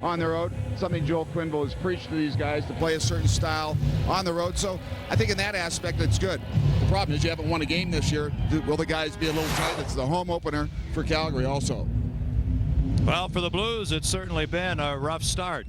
on the road, something Joel Quenneville has preached to these guys, to play a certain style on the road. So I think in that aspect it's good. The problem is you haven't won a game this year. Will the guys be a little tight? It's the home opener for Calgary also. Well, for the Blues, it's certainly been a rough start.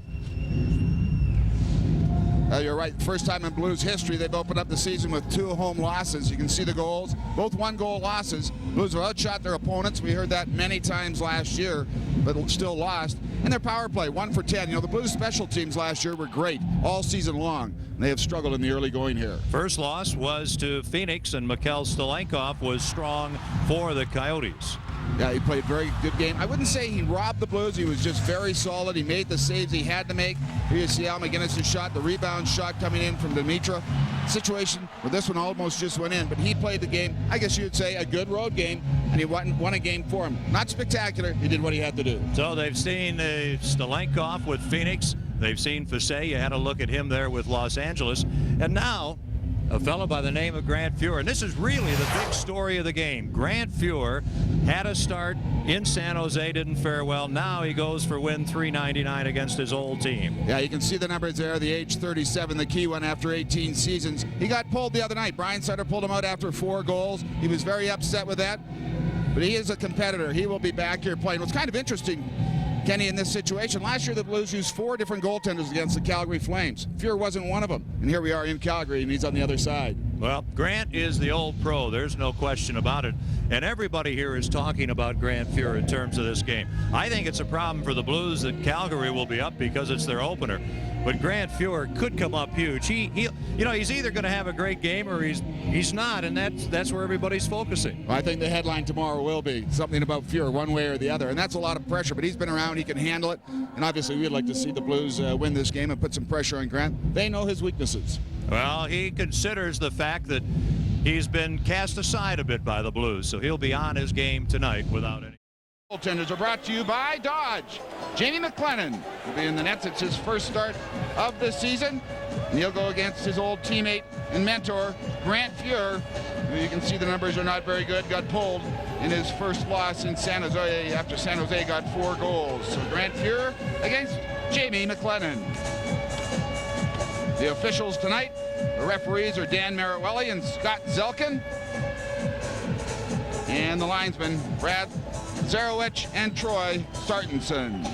You're right. First time in Blues history they've opened up the season with 2 home losses. You can see the goals. Both 1-goal losses. Blues have outshot their opponents. We heard that many times last year, but still lost. And their power play, 1 for 10. You know, the Blues special teams last year were great all season long. They have struggled in the early going here. First loss was to Phoenix, and Mikhail Stalenkov was strong for the Coyotes. Yeah, he played a very good game. I wouldn't say he robbed the Blues. He was just very solid. He made the saves he had to make. Here you see Al McGinnis' shot, the rebound shot coming in from Dimitra. Situation where this one almost just went in, but he played the game, I guess you would say, a good road game, and he won a game for him. Not spectacular. He did what he had to do. So they've seen Stalenkov with Phoenix. They've seen Fossé. You had a look at him there with Los Angeles. And now a fellow by the name of Grant Fuhr. And this is really the big story of the game. Grant Fuhr had a start in San Jose, didn't fare well. Now he goes for win 399 against his old team. Yeah, you can see the numbers there. The age 37, the key one after 18 seasons. He got pulled the other night. Brian Sutter pulled him out after 4 goals. He was very upset with that. But he is a competitor. He will be back here playing. What's kind of interesting, Kenny, in this situation, last year the Blues used 4 different goaltenders against the Calgary Flames. Fuhr wasn't one of them. And here we are in Calgary, and he's on the other side. Well, Grant is the old pro. There's no question about it. And everybody here is talking about Grant Fuhr in terms of this game. I think it's a problem for the Blues that Calgary will be up because it's their opener. But Grant Fuhr could come up huge. He's either going to have a great game or he's not, and that's where everybody's focusing. Well, I think the headline tomorrow will be something about Fuhr, one way or the other, and that's a lot of pressure. But he's been around, he can handle it, and obviously we'd like to see the Blues win this game and put some pressure on Grant. They know his weaknesses. Well, he considers the fact that he's been cast aside a bit by the Blues, so he'll be on his game tonight without any. Goaltenders are brought to you by Dodge. Jamie McLennan will be in the nets. It's his first start of the season, and he'll go against his old teammate and mentor, Grant Fuhr, who you can see the numbers are not very good. Got pulled in his first loss in San Jose after San Jose got 4 goals. So Grant Fuhr against Jamie McLennan. The officials tonight, the referees are Dan Marawelli and Scott Zelkin. And the linesmen, Brad Zarowich and Troy Sartensen.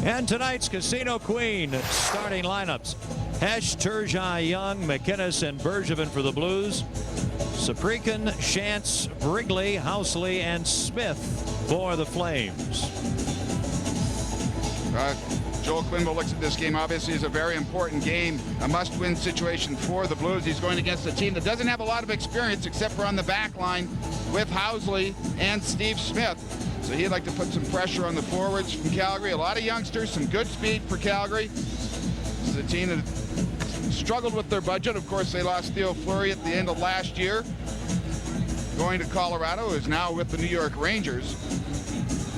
And tonight's Casino Queen starting lineups. Hesh, Turgeon, Young, McInnes, and Bergevin for the Blues. Saprikin, Shantz, Wrigley, Housley, and Smith for the Flames. Joel Quenneville looks at this game, obviously, as a very important game, a must-win situation for the Blues. He's going against a team that doesn't have a lot of experience except for on the back line with Housley and Steve Smith. So he'd like to put some pressure on the forwards from Calgary. A lot of youngsters, some good speed for Calgary. This is a team that struggled with their budget. Of course, they lost Theo Fleury at the end of last year, going to Colorado, is now with the New York Rangers.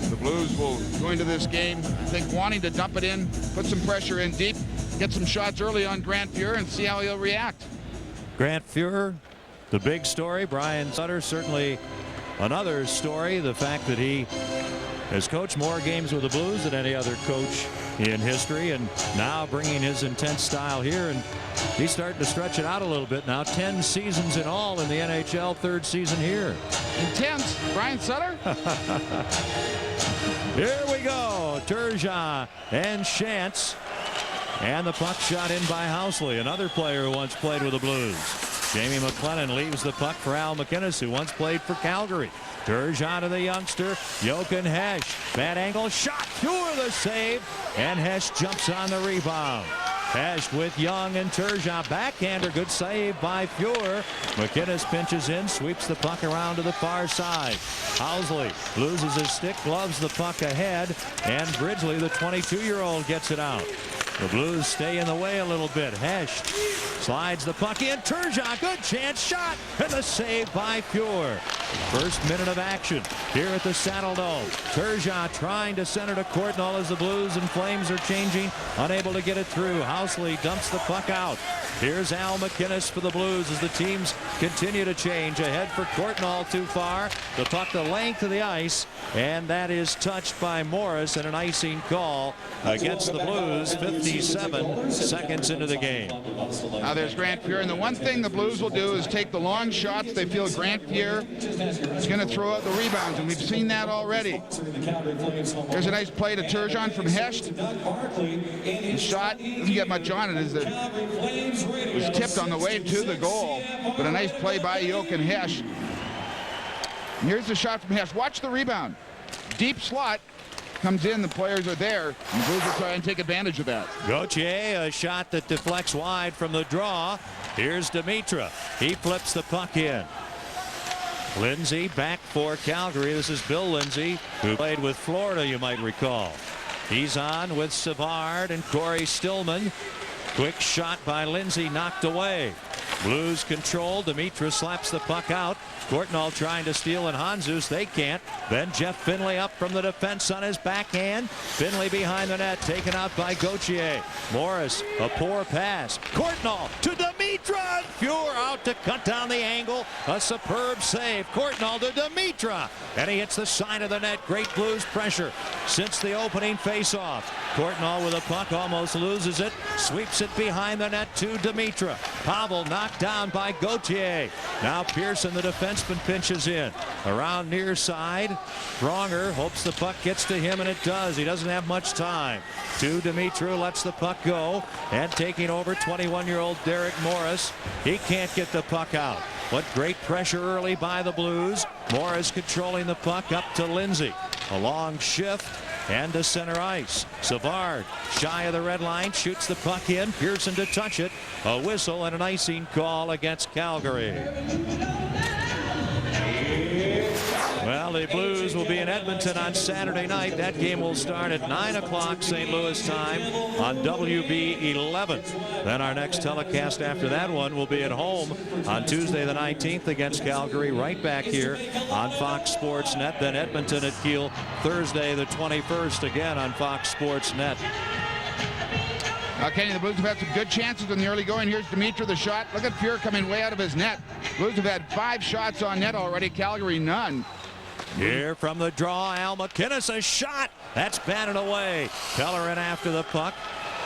The Blues will go into this game, I think, wanting to dump it in, put some pressure in deep, get some shots early on Grant Fuhr, and see how he'll react. Grant Fuhr, the big story. Brian Sutter, certainly another story. The fact that he has coached more games with the Blues than any other coach in history, and now bringing his intense style here, and he's starting to stretch it out a little bit now. 10 seasons in all in the NHL, 3rd season here. Intense, Brian Sutter. Here we go. Turgeon and Shantz. And the puck shot in by Housley, another player who once played with the Blues. Jamie McLennan leaves the puck for Al McInnes, who once played for Calgary. Turgeon to the youngster, Jochen Hesch. Bad angle shot. Fuhr the save. And Hesch jumps on the rebound. Hesch with Young and Turgeon. Backhander, good save by Fuhr. McInnes pinches in, sweeps the puck around to the far side. Housley loses his stick, gloves the puck ahead, and Bridgely, the 22-year-old, gets it out. The Blues stay in the way a little bit. Hecht slides the puck in. Turgeon, good chance, shot, and the save by Pure. First minute of action here at the Saddle Dome. Turgeon trying to center to Courtnall as the Blues and Flames are changing, unable to get it through. Housley dumps the puck out. Here's Al MacInnis for the Blues as the teams continue to change. Ahead for Courtnall, too far. The puck the length of the ice, and that is touched by Morris, and an icing call against the Blues 57 seconds into the game. Now there's Grant Fuhr, and the one thing the Blues will do is take the long shots. They feel Grant Fuhr is going to throw out the rebounds, and we've seen that already. There's a nice play to Turgeon from Hecht. The shot doesn't get much on it as it was tipped on the way to the goal, but a nice play by Jochen Hecht. And here's the shot from Hecht. Watch the rebound. Deep slot. Comes in, the players are there, and the Blues will try and take advantage of that. Gauthier, a shot that deflects wide from the draw. Here's Dimitra. He flips the puck in. Lindsay back for Calgary. This is Bill Lindsay, who played with Florida, you might recall. He's on with Savard and Corey Stillman. Quick shot by Lindsay, knocked away. Blues control. Dimitra slaps the puck out. Courtnall trying to steal, and Hanzus, they can't. Then Jeff Finley up from the defense on his backhand. Finley behind the net, taken out by Gauthier. Morris, a poor pass. Courtnall to Dimitra. Fuhr out to cut down the angle. A superb save. Courtnall to Dimitra, and he hits the side of the net. Great Blues pressure since the opening faceoff. Courtnall with a puck, almost loses it. Sweeps it behind the net to Dimitra. Pavel knocked down by Gauthier. Now Pearson, the defenseman, pinches in. Around near side. Pronger hopes the puck gets to him, and it does. He doesn't have much time. To Dimitra, lets the puck go. And taking over, 21-year-old Derek Morris. He can't get the puck out. What great pressure early by the Blues. Morris controlling the puck up to Lindsay. A long shift. And to center ice. Savard shy of the red line, shoots the puck in. Pearson to touch it. A whistle and an icing call against Calgary. Well, the Blues will be in Edmonton on Saturday night. That game will start at 9 o'clock St. Louis time on WB 11. Then our next telecast after that one will be at home on Tuesday the 19th against Calgary, right back here on Fox Sports Net. Then Edmonton at Kiel Thursday the 21st, again on Fox Sports Net. Kenny, the Blues have had some good chances in the early going. Here's Dimitra, the shot. Look at Fuhr coming way out of his net. Blues have had 5 shots on net already. Calgary, none. Here from the draw, Al MacInnis, a shot. That's batted away. Pellerin after the puck.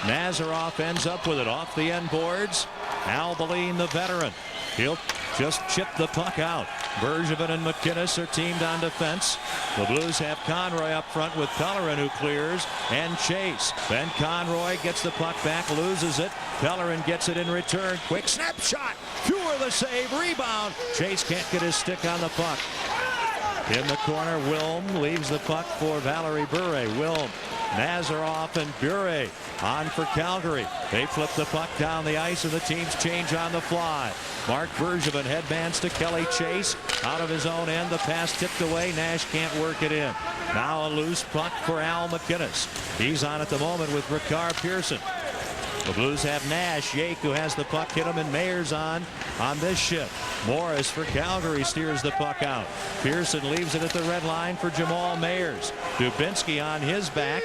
Nazarov ends up with it off the end boards. Al Boline, the veteran. He'll just chip the puck out. Bergevin and MacInnis are teamed on defense. The Blues have Conroy up front with Pellerin, who clears, and Chase. Then Conroy gets the puck back, loses it. Pellerin gets it in return. Quick snapshot. Fuhr the save, rebound. Chase can't get his stick on the puck. In the corner, Wilm leaves the puck for Valerie Bure. Wilm, Nazarov, and Bure on for Calgary. They flip the puck down the ice, and the teams change on the fly. Mark Bergevin headbands to Kelly Chase. Out of his own end, the pass tipped away. Nash can't work it in. Now a loose puck for Al MacInnis. He's on at the moment with Ricard Pearson. The Blues have Nash. Yake, who has the puck, hit him, and Mayer's on this shift. Morris for Calgary steers the puck out. Pearson leaves it at the red line for Jamal Mayers. Dubinsky on his back.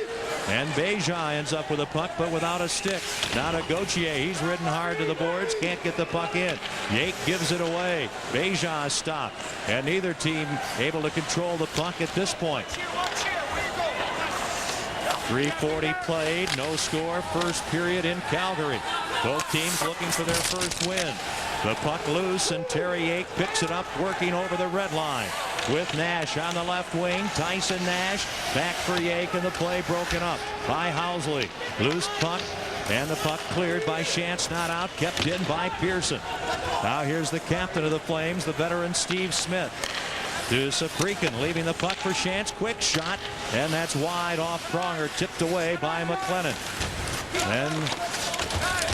And Beja ends up with a puck, but without a stick. Now to Gauthier. He's ridden hard to the boards. Can't get the puck in. Yake gives it away. Beja stopped. And neither team able to control the puck at this point. 3:40 played, no score, first period in Calgary. Both teams looking for their first win. The puck loose, and Terry Yake picks it up, working over the red line. With Nash on the left wing, Tyson Nash back for Yake, and the play broken up by Housley. Loose puck, and the puck cleared by Shantz, not out, kept in by Pearson. Now here's the captain of the Flames, the veteran Steve Smith. To Saprikin, leaving the puck for Shantz. Quick shot, and that's wide off Pronger, tipped away by McLennan. Then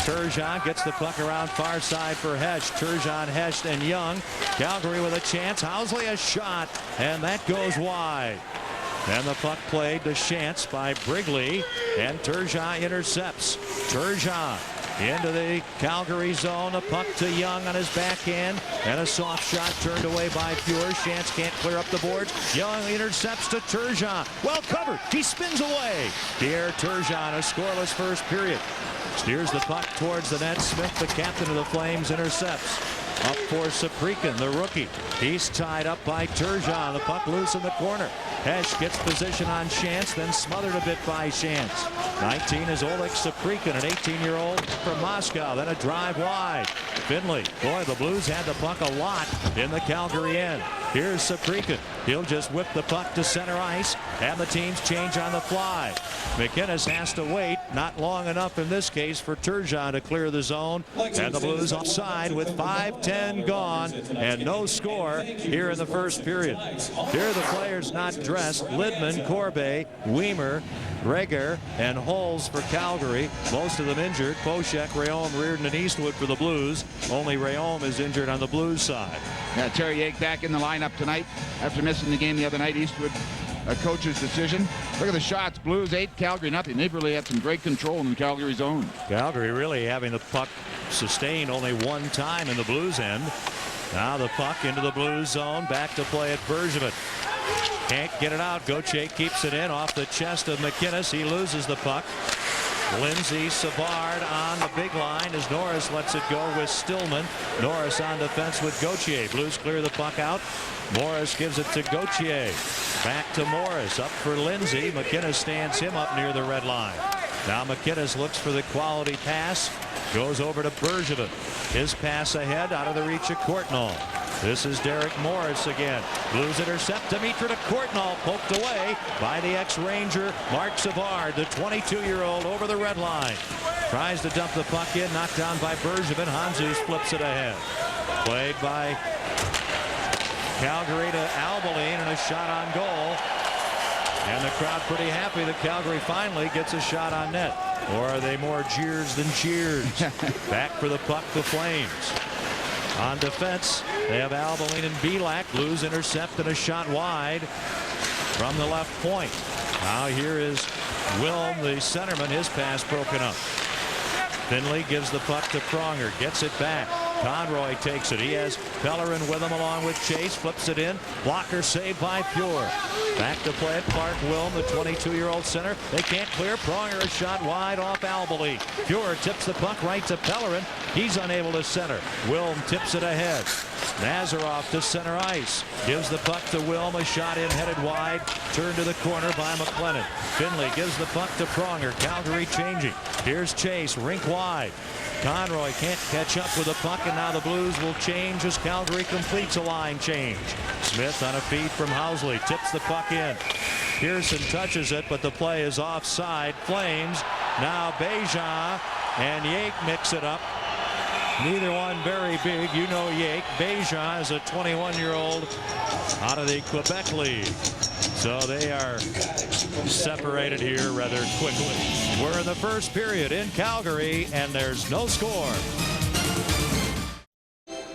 Turgeon gets the puck around far side for Hecht. Turgeon, Hecht, and Young. Calgary with a chance. Housley a shot, and that goes wide. And the puck played to Shantz by Brigley, and Turgeon intercepts. Turgeon into the Calgary zone. The puck to Young on his backhand, and a soft shot turned away by Pure. Shantz can't clear up the boards. Young intercepts to Turgeon. Well covered. He spins away. Pierre Turgeon, a scoreless first period. Steers the puck towards the net. Smith, the captain of the Flames, intercepts. Up for Saprikin, the rookie. He's tied up by Turgeon. The puck loose in the corner. Hesh gets position on Shantz, then smothered a bit by Shantz. 19 is Oleg Saprikin, an 18-year-old from Moscow. Then a drive wide. Finley. Boy, the Blues had the puck a lot in the Calgary end. Here's Saprikin. He'll just whip the puck to center ice, and the teams change on the fly. McInnes has to wait, not long enough in this case for Turgeon to clear the zone, and the Blues offside with 5:10 gone and no score here in the first period. Here are the players not dressed: Lidman, Corbe, Weimer, Reger, and Holes for Calgary. Most of them injured. Poshek, Rayom, Reardon, and Eastwood for the Blues. Only Rayom is injured on the Blues side. Yeah, Terry Yake back in the lineup tonight after missing the game the other night. Eastwood, a coach's decision. Look at the shots. Blues 8, Calgary nothing. They've really had some great control in the Calgary zone. Calgary really having the puck sustained only one time in the Blues end. Now the puck into the Blues zone. Back to play at Bergevin. Can't get it out. Gauthier keeps it in off the chest of McInnes. He loses the puck. Lindsay Savard on the big line as Norris lets it go with Stillman. Norris on defense with Gauthier. Blues clear the puck out. Morris gives it to Gauthier. Back to Morris. Up for Lindsay. McInnes stands him up near the red line. Now McInnes looks for the quality pass. Goes over to Bergevin. His pass ahead out of the reach of Courtnall. This is Derek Morris again. Blues intercept. Dimitra to Courtnall, poked away by the ex-Ranger Mark Savard, the 22-year-old, over the red line. Tries to dump the puck in, knocked down by Bergevin. Hanzus flips it ahead. Played by Calgary to Albaline, and a shot on goal. And the crowd pretty happy that Calgary finally gets a shot on net. Or are they more jeers than cheers? Back for the puck, the Flames. On defense, they have Albaline and Belak. Blues intercept and a shot wide from the left point. Now here is Wilm, the centerman. His pass broken up. Finley gives the puck to Pronger. Gets it back. Conroy takes it. He has Pellerin with him along with Chase. Flips it in. Blocker saved by Pure. Back to play at Clark Wilm, the 22-year-old center. They can't clear. Pronger a shot wide off Albaline. Pure tips the puck right to Pellerin. He's unable to center. Wilm tips it ahead. Nazarov to center ice. Gives the puck to Wilm. A shot in headed wide. Turned to the corner by McLennan. Finley gives the puck to Pronger. Calgary changing. Here's Chase. Rink wide. Conroy can't catch up with the puck, and now the Blues will change as Calgary completes a line change. Smith on a feed from Housley. Tips the puck in. Pearson touches it, but the play is offside. Flames. Now Bejan and Yake mix it up. Neither one very big. You know Yake. Bejan is a 21-year-old out of the Quebec League. So they are separated here rather quickly. We're in the first period in Calgary, and there's no score.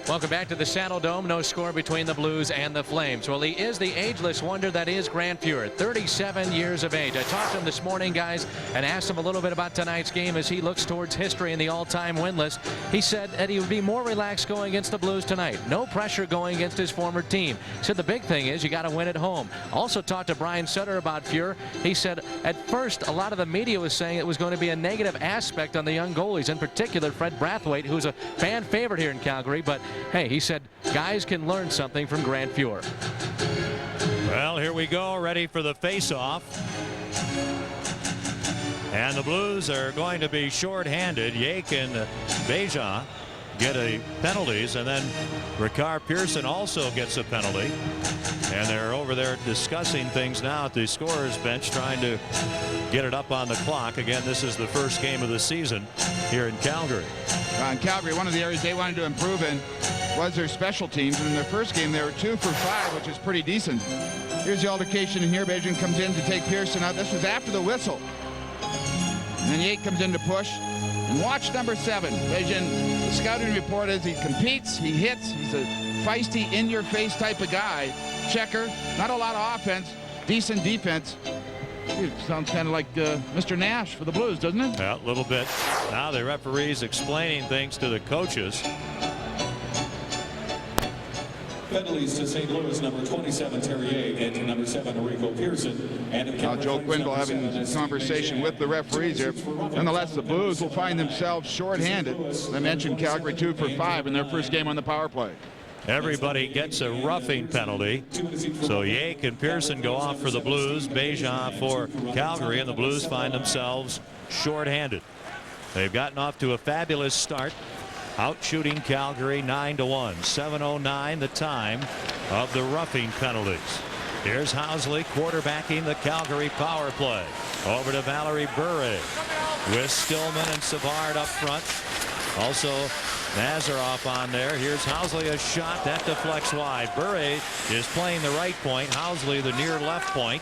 Welcome back to the Saddle Dome. No score between the Blues and the Flames. Well, he is the ageless wonder that is Grant Fuhr, 37 years of age. I talked to him this morning, guys, and asked him a little bit about tonight's game as he looks towards history in the all-time win list. He said that he would be more relaxed going against the Blues tonight. No pressure going against his former team. He said the big thing is you got to win at home. Also talked to Brian Sutter about Fuhr. He said at first a lot of the media was saying it was going to be a negative aspect on the young goalies, in particular Fred Brathwaite, who's a fan favorite here in Calgary, but hey, he said guys can learn something from Grant Fuhr. Well, here we go, ready for the face-off. And the Blues are going to be short-handed. Yake and Bejan get a penalties, and then Ricard Pearson also gets a penalty. And they're over there discussing things now at the scorer's bench, trying to get it up on the clock. Again, this is the first game of the season here in Calgary. In Calgary, one of the areas they wanted to improve in was their special teams. And in their first game, they were 2 for 5, which is pretty decent. Here's the altercation here. Bejan comes in to take Pearson out. This was after the whistle. And then Yake comes in to push. And watch number 7. Bejan, the scouting report is he competes, he hits, he's a feisty, in-your-face type of guy. Checker, not a lot of offense, decent defense. It sounds kind of like Mr. Nash for the Blues, doesn't it? Yeah, a little bit. Now the referee's explaining things to the coaches. Penalties to St. Louis, number 27, Terrier, and to number 7, Rico Pearson. And now Joe Quenneville having a conversation with the referees here. Nonetheless, the Blues will find themselves shorthanded. I mentioned Calgary 2 for 5 in their first game on the power play. Everybody gets a roughing penalty. So Yake and Pearson go off for the Blues. Bejan for Calgary, and the Blues find themselves shorthanded. They've gotten off to a fabulous start. Out shooting Calgary 9-1. 7:09 the time of the roughing penalties. Here's Housley quarterbacking the Calgary power play. Over to Valerie Bure with Stillman and Savard up front. Also Nazaroff on there. Here's Housley, a shot that deflects wide. Bure is playing the right point. Housley the near left point.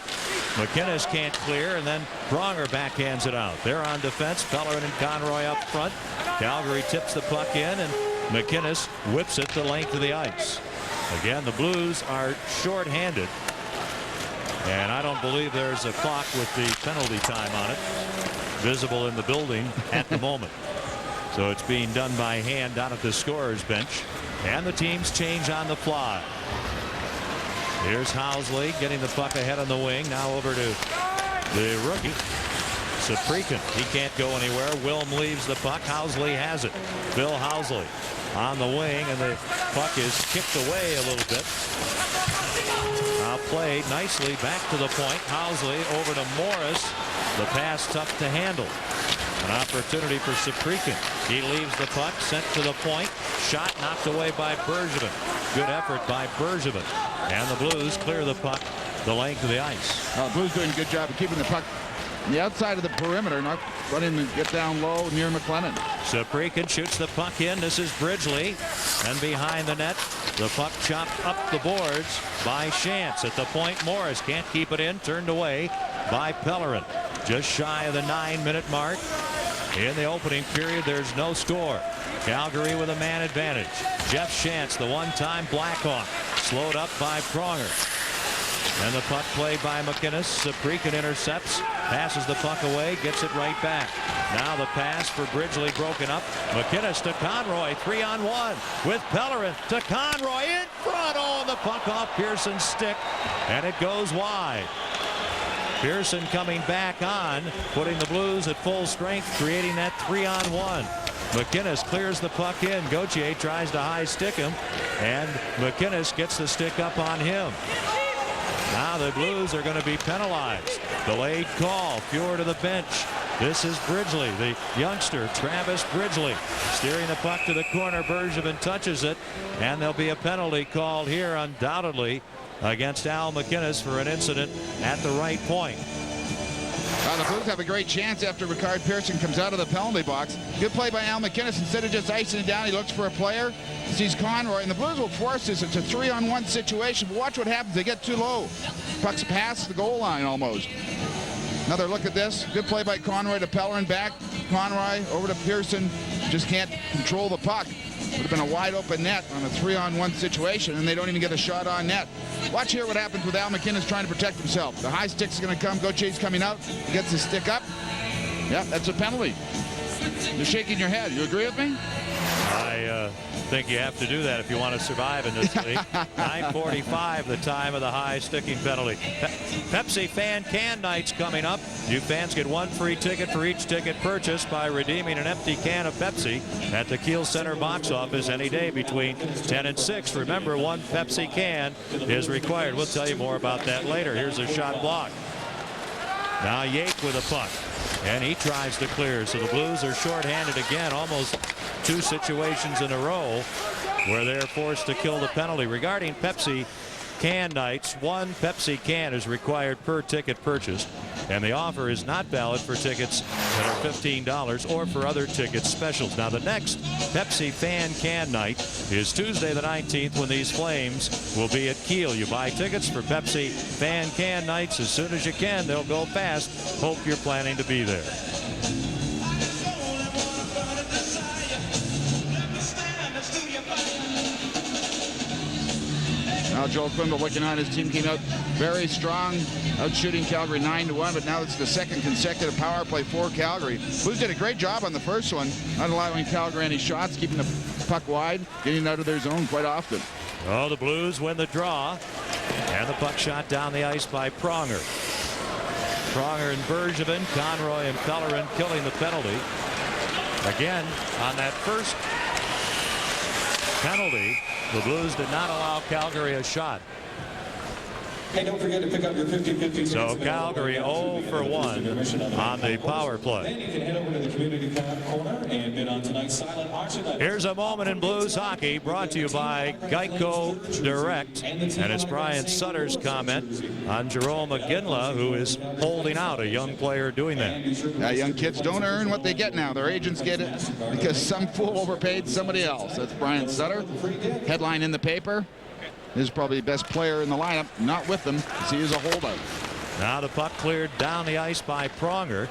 McInnes can't clear, and then Pronger backhands it out. They're on defense. Pellerin and Conroy up front. Calgary tips the puck in, and McInnes whips it the length of the ice. Again, the Blues are short-handed, and I don't believe there's a clock with the penalty time on it visible in the building at the moment. So it's being done by hand down at the scorer's bench, and the teams change on the fly. Here's Housley getting the puck ahead on the wing. Now over to the rookie Saprikin. He can't go anywhere. Wilm leaves the puck. Housley has it. Bill Housley on the wing, and the puck is kicked away a little bit. Now played nicely back to the point. Housley over to Morris. The pass tough to handle. An opportunity for Saprikin. He leaves the puck, sent to the point. Shot knocked away by Bergevin. Good effort by Bergevin. And the Blues clear the puck the length of the ice. The Blues doing a good job of keeping the puck on the outside of the perimeter, not letting them get down low near McLennan. Saprikin shoots the puck in. This is Bridgely. And behind the net, the puck chopped up the boards by Shantz. At the point, Morris can't keep it in. Turned away by Pellerin. Just shy of the 9-minute mark. In the opening period, there's no score. Calgary with a man advantage. Jeff Shantz, the one-time Blackhawk, slowed up by Pronger. And the puck played by McInnes. Saprikin intercepts, passes the puck away, gets it right back. Now the pass for Bridgely broken up. McInnes to Conroy, 3-on-1 with Pellerin to Conroy in front. Oh, and the puck off Pearson's stick, and it goes wide. Pearson coming back on, putting the Blues at full strength, creating that 3-on-1. McInnes clears the puck in. Gauthier tries to high stick him, and McInnes gets the stick up on him. Now the Blues are going to be penalized. Delayed call. Fuhr to the bench. This is Bridgely, the youngster, Travis Bridgely, steering the puck to the corner. Bergevin touches it, and there'll be a penalty called here, undoubtedly, against Al McInnes for an incident at the right point. The Blues have a great chance after Ricard Pearson comes out of the penalty box. Good play by Al McInnes. Instead of just icing it down, he looks for a player, sees Conroy, and the Blues will force this. It's a 3-on-1 situation, but watch what happens. They get too low. Puck's past the goal line almost. Another look at this. Good play by Conroy to Pellerin, back Conroy over to Pearson. Just can't control the puck. Would have been a wide open net on a 3-on-1 situation, and they don't even get a shot on net. Watch here what happens with Al McInnes trying to protect himself. The high stick's going to come. Gautier's coming out. He gets his stick up. Yeah, that's a penalty. You're shaking your head. You agree with me? I think you have to do that if you want to survive in this league. 9:45 the time of the high sticking penalty. Pepsi fan can nights coming up. You fans get one free ticket for each ticket purchased by redeeming an empty can of Pepsi at the Kiel Center box office any day between 10 and 6. Remember, one Pepsi can is required. We'll tell you more about that later. Here's a shot block. Now Yake with a puck, and he tries to clear. So the Blues are shorthanded again, almost two situations in a row where they're forced to kill the penalty. Regarding Pepsi can nights, one Pepsi can is required per ticket purchased, and the offer is not valid for tickets that are $15 or for other ticket specials. Now the next Pepsi fan can night is Tuesday the 19th, when these Flames will be at Kiel. You buy tickets for Pepsi fan can nights as soon as you can. They'll go fast. Hope you're planning to be there. Now Joel Quenneville looking on. His team came out very strong, out shooting Calgary 9-1, but now it's the second consecutive power play for Calgary. Blues did a great job on the first one, not allowing Calgary any shots, keeping the puck wide, getting out of their zone quite often. Oh, the Blues win the draw, and the puck shot down the ice by Pronger. Pronger and Bergevin, Conroy and Pellerin killing the penalty. Again, on that first penalty, the Blues did not allow Calgary a shot. Hey, don't forget to pick up your 50-50. So Calgary 0 for 1 on the power play. Then you can head over to the community corner and bid on tonight's silent auction. Here's a moment in Blues hockey brought to you by Geico Direct. And it's Brian Sutter's comment on Jerome McGinley, who is holding out, a young player doing that. Young kids don't earn what they get now. Their agents get it because some fool overpaid somebody else. That's Brian Sutter. Headline in the paper. Is probably the best player in the lineup, not with them, as he is a holdout. Now the puck cleared down the ice by Pronger.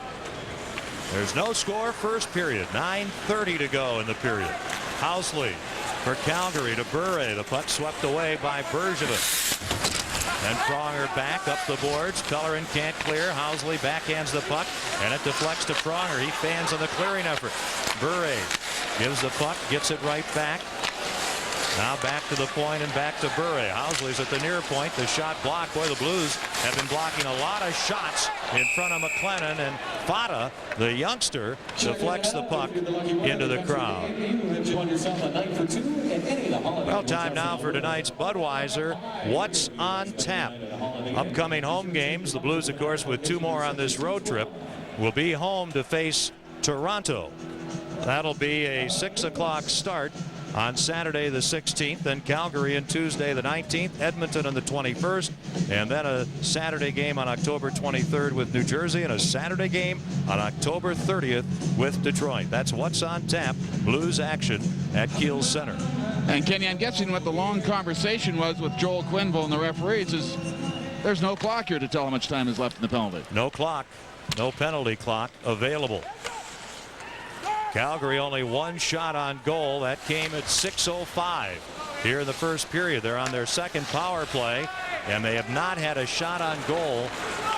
There's no score, first period. 9:30 to go in the period. Housley for Calgary to Bure. The puck swept away by Bergevin. Then Pronger back up the boards. Pellerin can't clear. Housley backhands the puck, and it deflects to Pronger. He fans on the clearing effort. Bure gives the puck, gets it right back. Now back to the point and back to Bure. Housley's at the near point. The shot blocked. Boy, the Blues have been blocking a lot of shots in front of McLennan, and Fata, the youngster, deflects the puck into the crowd. Well, time now for tonight's Budweiser What's on Tap. Upcoming home games. The Blues, of course, with 2 more on this road trip, will be home to face Toronto. That'll be a 6 o'clock start on Saturday the 16th, then Calgary on Tuesday the 19th, Edmonton on the 21st, and then a Saturday game on October 23rd with New Jersey, and a Saturday game on October 30th with Detroit. That's what's on tap. Blues action at Kiel Center. And Kenny, I'm guessing what the long conversation was with Joel Quenneville and the referees is there's no clock here to tell how much time is left in the penalty. No clock, no penalty clock available. Calgary only 1 shot on goal. That came at 6:05 here in the first period. They're on their second power play, and they have not had a shot on goal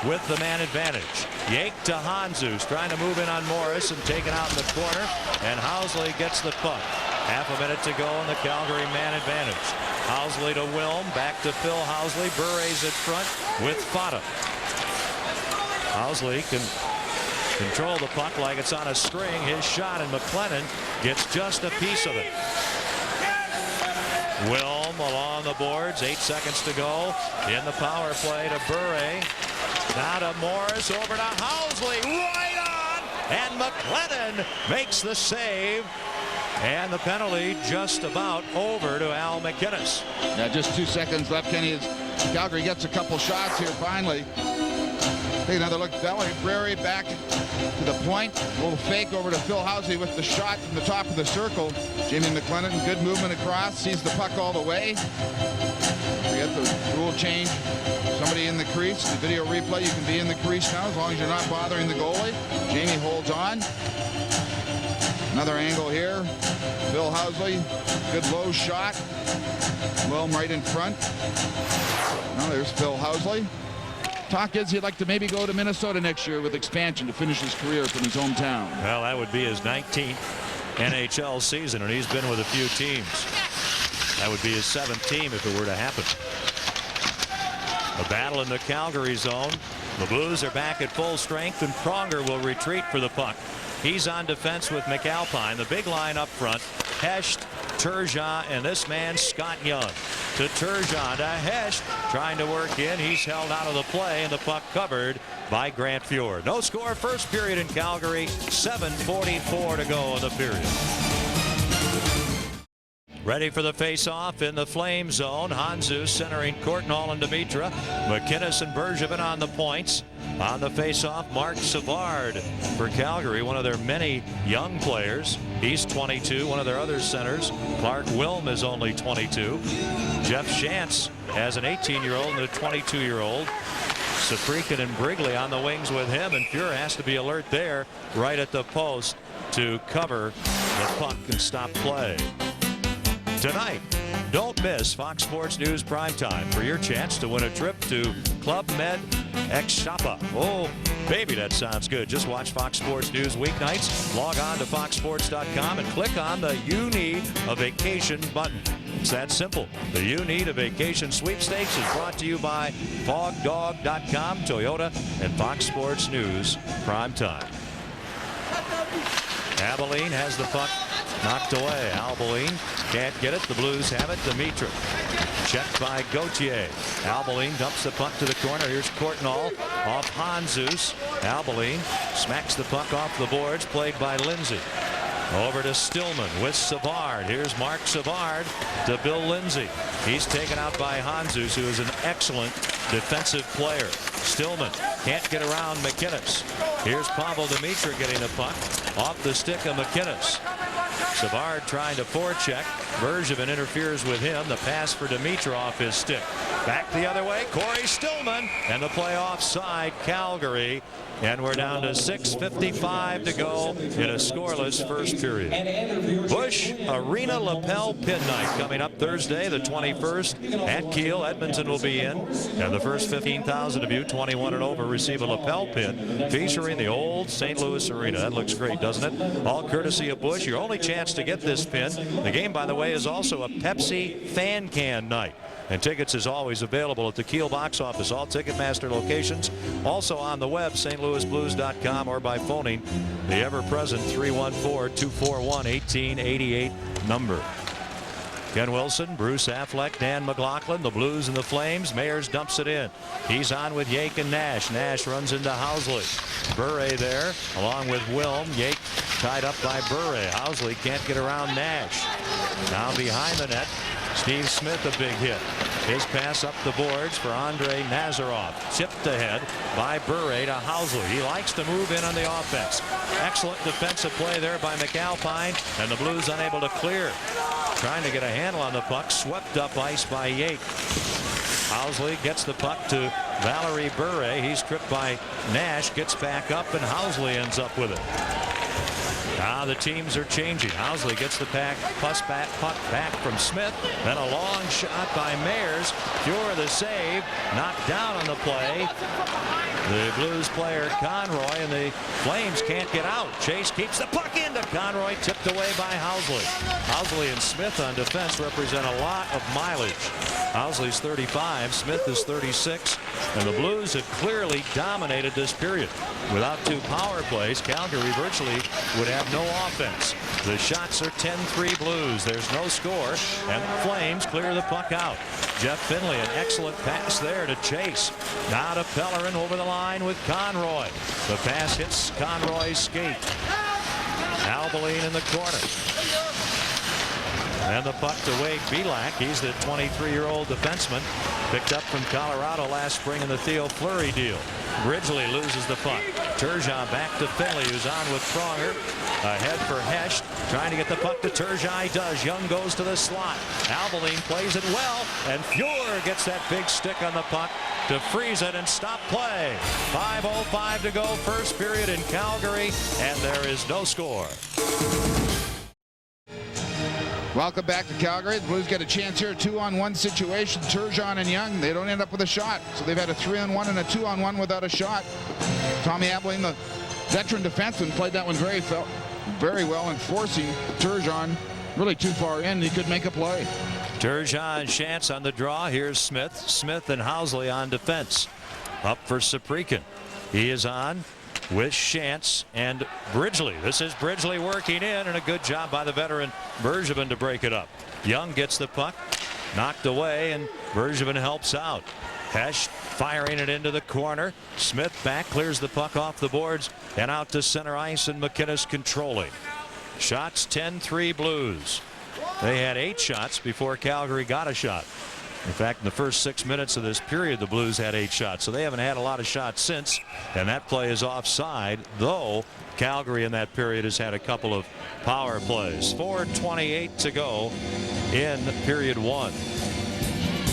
with the man advantage. Yake to Hanzus, trying to move in on Morris and taken out in the corner, and Housley gets the puck. Half a minute to go in the Calgary man advantage. Housley to Wilm, back to Phil Housley. Bure's at front with Fata. Housley can control the puck like it's on a string. His shot, and McLennan gets just a piece of it. Wilm along the boards. 8 seconds to go in the power play to Bure. Now to Morris, over to Housley, right on, and McLennan makes the save. And the penalty just about over to Al McInnes. Yeah, just 2 seconds left, Kenny. As Calgary gets a couple shots here finally. Take another look. Bure back to the point. A little fake over to Phil Housley with the shot from the top of the circle. Jamie McLennan, good movement across, sees the puck all the way. Forget the rule change. Somebody in the crease. The video replay, you can be in the crease now as long as you're not bothering the goalie. Jamie holds on. Another angle here. Phil Housley, good low shot. Wilm right in front. Now there's Phil Housley. Talk is he'd like to maybe go to Minnesota next year with expansion to finish his career from his hometown. Well, that would be his 19th NHL season, and he's been with a few teams. That would be his 7th team if it were to happen. A battle in the Calgary zone. The Blues are back at full strength, and Pronger will retreat for the puck. He's on defense with McAlpine. The big line up front. Hesht, Turgeon, and this man Scott Young. To Turgeon, to Hesht, trying to work in. He's held out of the play, and the puck covered by Grant Fuhr. No score first period in Calgary. 7:44 to go in the period. Ready for the face-off in the flame zone. Hanzus centering Courtnall and Dimitra. McInnes and Bergevin on the points. On the face-off, Mark Savard for Calgary, one of their many young players. He's 22, one of their other centers. Clark Wilm is only 22. Jeff Shantz has an 18-year-old and a 22-year-old. Safrikin and Brigley on the wings with him, and Fuhr has to be alert there right at the post to cover the puck and stop play. Tonight Don't miss Fox Sports News Primetime for your chance to win a trip to Club Med Exapa. Oh, baby, that sounds good. Just watch Fox Sports News weeknights. Log on to foxsports.com and click on the You Need a Vacation button. It's that simple. The You Need a Vacation sweepstakes is brought to you by fogdog.com, Toyota, and Fox Sports News Primetime. Abilene has the puck knocked away. Abilene can't get it. The Blues have it. Dimitri checked by Gauthier. Abilene dumps the puck to the corner. Here's Courtnall off Hanzus. Abilene smacks the puck off the boards, played by Lindsay. Over to Stillman with Savard. Here's Mark Savard to Bill Lindsay. He's taken out by Hanzus, who is an excellent defensive player. Stillman can't get around McInnes. Here's Pavel Dimitri getting the puck off the stick of McInnes. Savard trying to forecheck. Bergevin interferes with him. The pass for Dimitri off his stick. Back the other way. Corey Stillman, and the play offside, Calgary. And we're down to 6:55 to go in a scoreless first period. Busch Arena Lapel Pin Night coming up Thursday, the 21st at Kiel. Edmonton will be in. And the first 15,000 of you, 21 and over, receive a lapel pin featuring the old St. Louis Arena. That looks great, doesn't it? All courtesy of Busch. Your only chance to get this pin. The game, by the way, is also a Pepsi fan can night. And tickets is always available at the Kiel box office, all Ticketmaster locations. Also on the web, stlouisblues.com, or by phoning the ever-present 314-241-1888 number. Ken Wilson, Bruce Affleck, Dan McLaughlin, the Blues and the Flames. Mayers dumps it in. He's on with Yake and Nash. Nash runs into Housley. Bure there along with Wilm. Yake tied up by Bure. Housley can't get around Nash. Now behind the net, Steve Smith, a big hit. His pass up the boards for Andre Nazarov. Chipped ahead by Bure to Housley. He likes to move in on the offense. Excellent defensive play there by McAlpine, and the Blues unable to clear. Trying to get a handle on the puck. Swept up ice by Yake. Housley gets the puck to Valerie Bure. He's tripped by Nash. Gets back up, and Housley ends up with it. Now the teams are changing. Housley gets the puck back from Smith. Then a long shot by Mayers. Cure the save. Knocked down on the play. The Blues player Conroy, and the Flames can't get out. Chase keeps the puck into Conroy. Tipped away by Housley. Housley and Smith on defense represent a lot of mileage. Housley's 35. Smith is 36. And the Blues have clearly dominated this period. Without two power plays, Calgary virtually would have no offense. The shots are 10-3 Blues. There's no score, and the Flames clear the puck out. Jeff Finley, an excellent pass there to Chase. Now to Pellerin over the line with Conroy. The pass hits Conroy's skate. Albeline in the corner. And the puck to Wade Belak. He's the 23-year-old defenseman picked up from Colorado last spring in the Theo Fleury deal. Ridgely loses the puck. Turgeon back to Finley, who's on with Pronger. Ahead for Hesh, trying to get the puck to Turgeon. He does. Young goes to the slot. Albeline plays it well, and Fuhr gets that big stick on the puck to freeze it and stop play. 5:05 to go, first period in Calgary, and there is no score. Welcome back to Calgary. The Blues get a chance here, 2-on-1 situation. Turgeon and Young, they don't end up with a shot. So they've had a 3-on-1 and a 2-on-1 without a shot. Tommy Abilene, the veteran defenseman, played that one very well, and forcing Turgeon really too far in. He could make a play. Turgeon and Shantz on the draw. Here's Smith. Smith and Housley on defense. Up for Saprikin. He is on with Shantz and Bridgely. This is Bridgely working in, and a good job by the veteran Bergevin to break it up. Young gets the puck, knocked away, and Bergevin helps out. Hesh firing it into the corner. Smith back, clears the puck off the boards and out to center ice, and McInnes controlling. Shots 10-3 Blues. They had 8 shots before Calgary got a shot. In fact, in the first 6 minutes of this period, the Blues had 8 shots, so they haven't had a lot of shots since, and that play is offside, though Calgary in that period has had a couple of power plays. 4:28 to go in period 1.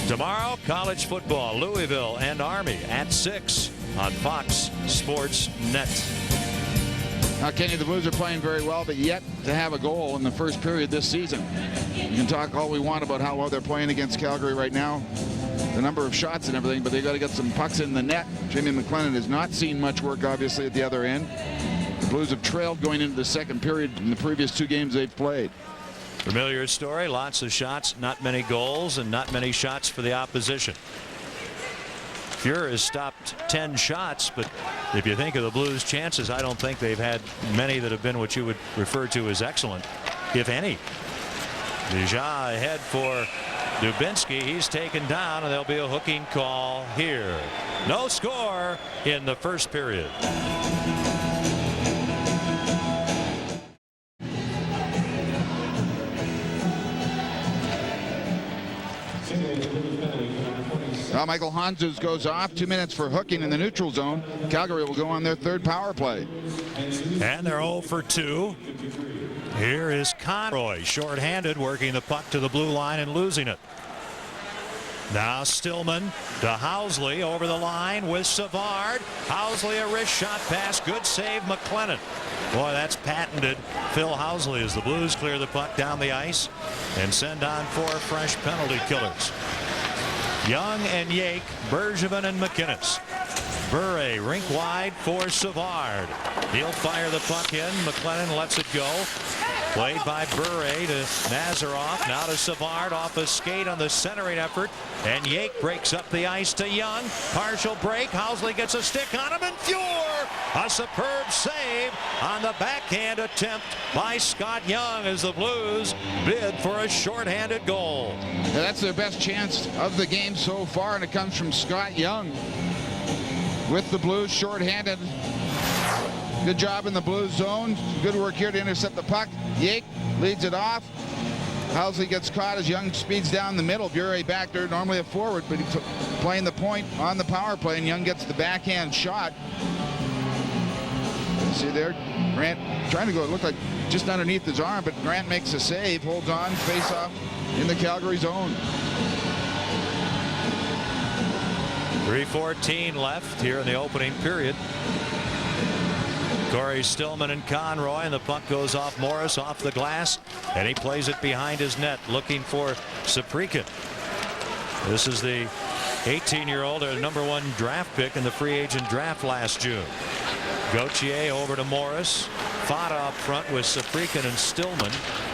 Tomorrow, college football, Louisville and Army at 6 on Fox Sports Net. Now, Kenny, the Blues are playing very well, but yet to have a goal in the first period this season. You can talk all we want about how well they're playing against Calgary right now, the number of shots and everything, but they've got to get some pucks in the net. Jamie McLennan has not seen much work, obviously, at the other end. The Blues have trailed going into the second period in the previous 2 games they've played. Familiar story, lots of shots, not many goals, and not many shots for the opposition. Fuhr has stopped 10 shots, but if you think of the Blues' chances, I don't think they've had many that have been what you would refer to as excellent, if any. Deja ahead for Dubinsky. He's taken down, and there'll be a hooking call here. No score in the first period. Now Michael Hanzus goes off. 2 minutes for hooking in the neutral zone. Calgary will go on their 3rd power play. And they're 0 for 2. Here is Conroy, shorthanded, working the puck to the blue line and losing it. Now Stillman to Housley over the line with Savard. Housley a wrist shot pass. Good save, McLennan. Boy, that's patented Phil Housley as the Blues clear the puck down the ice and send on 4 fresh penalty killers. Young and Yake, Bergevin and McInnes. Bure rink wide for Savard. He'll fire the puck in. McLennan lets it go. Played by Bure to Nazarov. Now to Savard off a skate on the centering effort. And Yake breaks up the ice to Young. Partial break. Housley gets a stick on him, and Fuhr. A superb save on the backhand attempt by Scott Young as the Blues bid for a shorthanded goal. Yeah, that's their best chance of the game so far, and it comes from Scott Young with the Blues shorthanded. Good job in the Blues zone. Good work here to intercept the puck. Yake leads it off. Housley gets caught as Young speeds down the middle. Bure back there, normally a forward, but he's playing the point on the power play, and Young gets the backhand shot. See there, Grant trying to go, it looked like just underneath his arm, but Grant makes a save, holds on, face off in the Calgary zone. 3:14 left here in the opening period. Corey Stillman and Conroy, and the puck goes off Morris off the glass, and he plays it behind his net looking for Saprikin. This is the 18-year-old, their #1 draft pick in the free agent draft last June. Gauthier over to Morris. Fata up front with Saprikin and Stillman.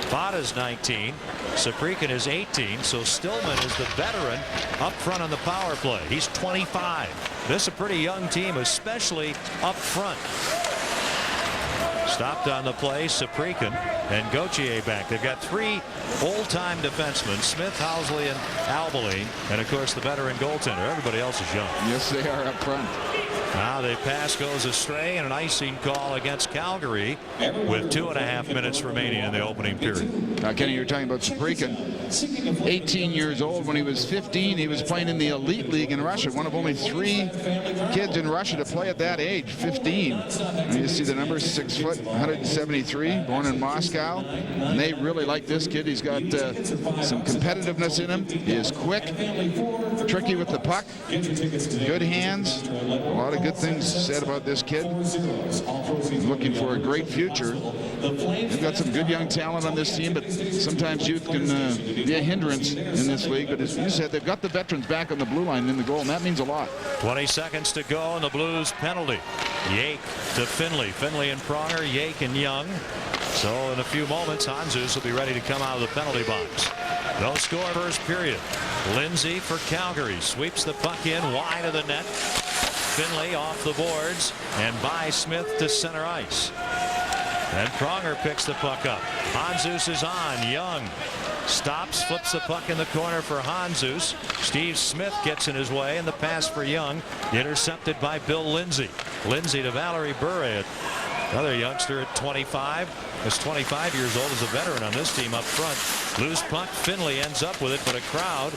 Fata's 19. Saprikin is 18. So Stillman is the veteran up front on the power play. He's 25. This is a pretty young team, especially up front. Stopped on the play, Saprikin and Gauthier back. They've got 3 old-time defensemen, Smith, Housley, and Albaline, and of course the veteran goaltender. Everybody else is young. Yes, they are up front. Now the pass goes astray, and an icing call against Calgary with 2.5 minutes remaining in the opening period. Now, Kenny, you're talking about Saprikin. 18 years old. When he was 15, he was playing in the elite league in Russia. One of only 3 kids in Russia to play at that age, 15. And you see the numbers, 6 foot, 173, born in Moscow. And they really like this kid. He's got some competitiveness in him. He is quick, tricky with the puck, good hands. A lot of good things said about this kid. Looking for a great future. They've got some good young talent on this team, but sometimes youth can be a hindrance in this league. But as you said, they've got the veterans back on the blue line in the goal, and that means a lot. 20 seconds to go, and the Blues penalty. Yake to Finley. Finley and Pronger, Yake and Young. So in a few moments, Hanzus will be ready to come out of the penalty box. No score first period. Lindsay for Calgary sweeps the puck in wide of the net. Finley off the boards and by Smith to center ice. And Pronger picks the puck up. Hanzus is on. Young stops, flips the puck in the corner for Hanzus. Steve Smith gets in his way, and the pass for Young intercepted by Bill Lindsay. Lindsay to Valerie Bure, another youngster at 25. Is 25 years old, as a veteran on this team up front. Loose puck, Finley ends up with it, but a crowd,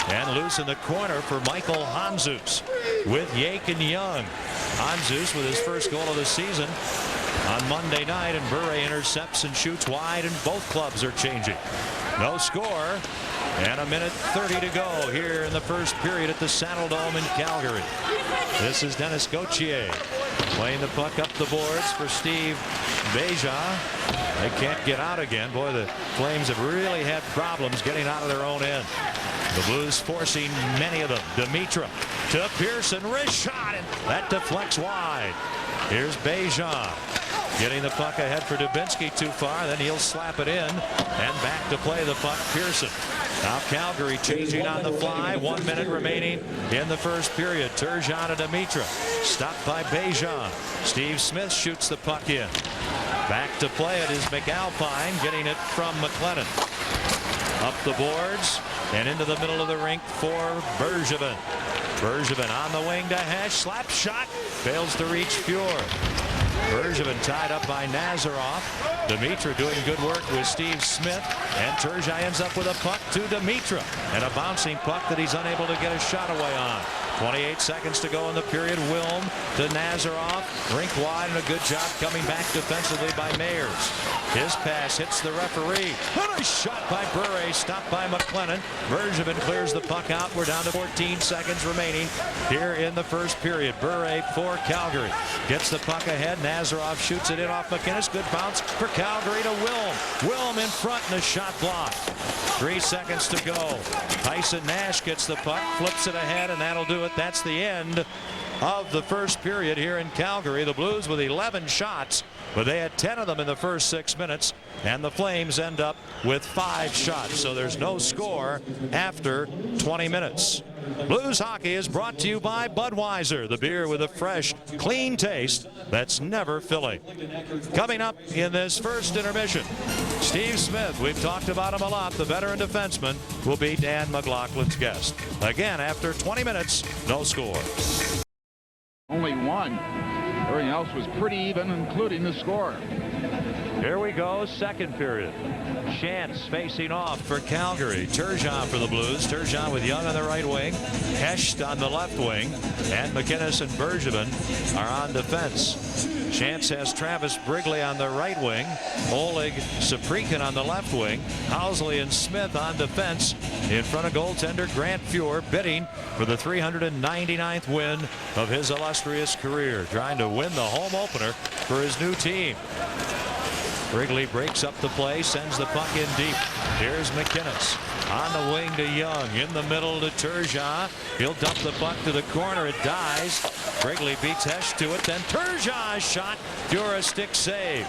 and loose in the corner for Michael Hanzus with Yake and Young. Hanzus with his first goal of the season on Monday night, and Bure intercepts and shoots wide, and both clubs are changing. No score, and a minute 30 to go here in the first period at the Saddledome in Calgary. This is Dennis Gauthier. Playing the puck up the boards for Steve Beja. They can't get out again. Boy, the Flames have really had problems getting out of their own end. The Blues forcing many of them. Dimitra to Pearson. Wrist shot, and that deflects wide. Here's Beja getting the puck ahead for Dubinsky too far. Then he'll slap it in, and back to play the puck Pearson. Now Calgary changing on the fly. 1 minute remaining in the first period. Turgeon to Dimitra. Stopped by Beja. Steve Smith shoots the puck in. Back to play it is McAlpine, getting it from McLennan. Up the boards and into the middle of the rink for Bergevin. Bergevin on the wing to Hesh. Slap shot. Fails to reach Fjord. Bergevin tied up by Nazarov. Dimitra doing good work with Steve Smith. And Turgeon ends up with a puck to Dimitra. And a bouncing puck that he's unable to get a shot away on. 28 seconds to go in the period. Wilm to Nazarov. Rink wide, and a good job coming back defensively by Mayers. His pass hits the referee. And a shot by Bure, stopped by McLennan. Bergevin clears the puck out. We're down to 14 seconds remaining here in the first period. Bure for Calgary. Gets the puck ahead. Nazarov shoots it in off McInnes. Good bounce for Calgary to Wilm. Wilm in front, and a shot blocked. 3 seconds to go. Tyson Nash gets the puck, flips it ahead, and that'll do it. That's the end of the first period here in Calgary. The Blues with 11 shots, but they had 10 of them in the first 6 minutes, and the Flames end up with 5 shots. So there's no score after 20 minutes. Blues hockey is brought to you by Budweiser, the beer with a fresh, clean taste that's never filling. Coming up in this first intermission, Steve Smith, we've talked about him a lot, the veteran defenseman, will be Dan McLaughlin's guest. Again, after 20 minutes, no score. Only one. Everything else was pretty even, including the score. Here we go, second period. Chance facing off for Calgary. Turgeon for the Blues. Turgeon with Young on the right wing. Hesht on the left wing. And McInnes and Bergevin are on defense. Chance has Travis Brigley on the right wing. Oleg Saprikin on the left wing. Housley and Smith on defense. In front of goaltender Grant Fuhr, bidding for the 399th win of his illustrious career. Trying to win the home opener for his new team. Brigley breaks up the play, sends the puck in deep. Here's McInnes on the wing to Young, in the middle to Turgeon. He'll dump the puck to the corner. It dies. Brigley beats Hesh to it. Then Turgeon's shot. Fuhr a stick save.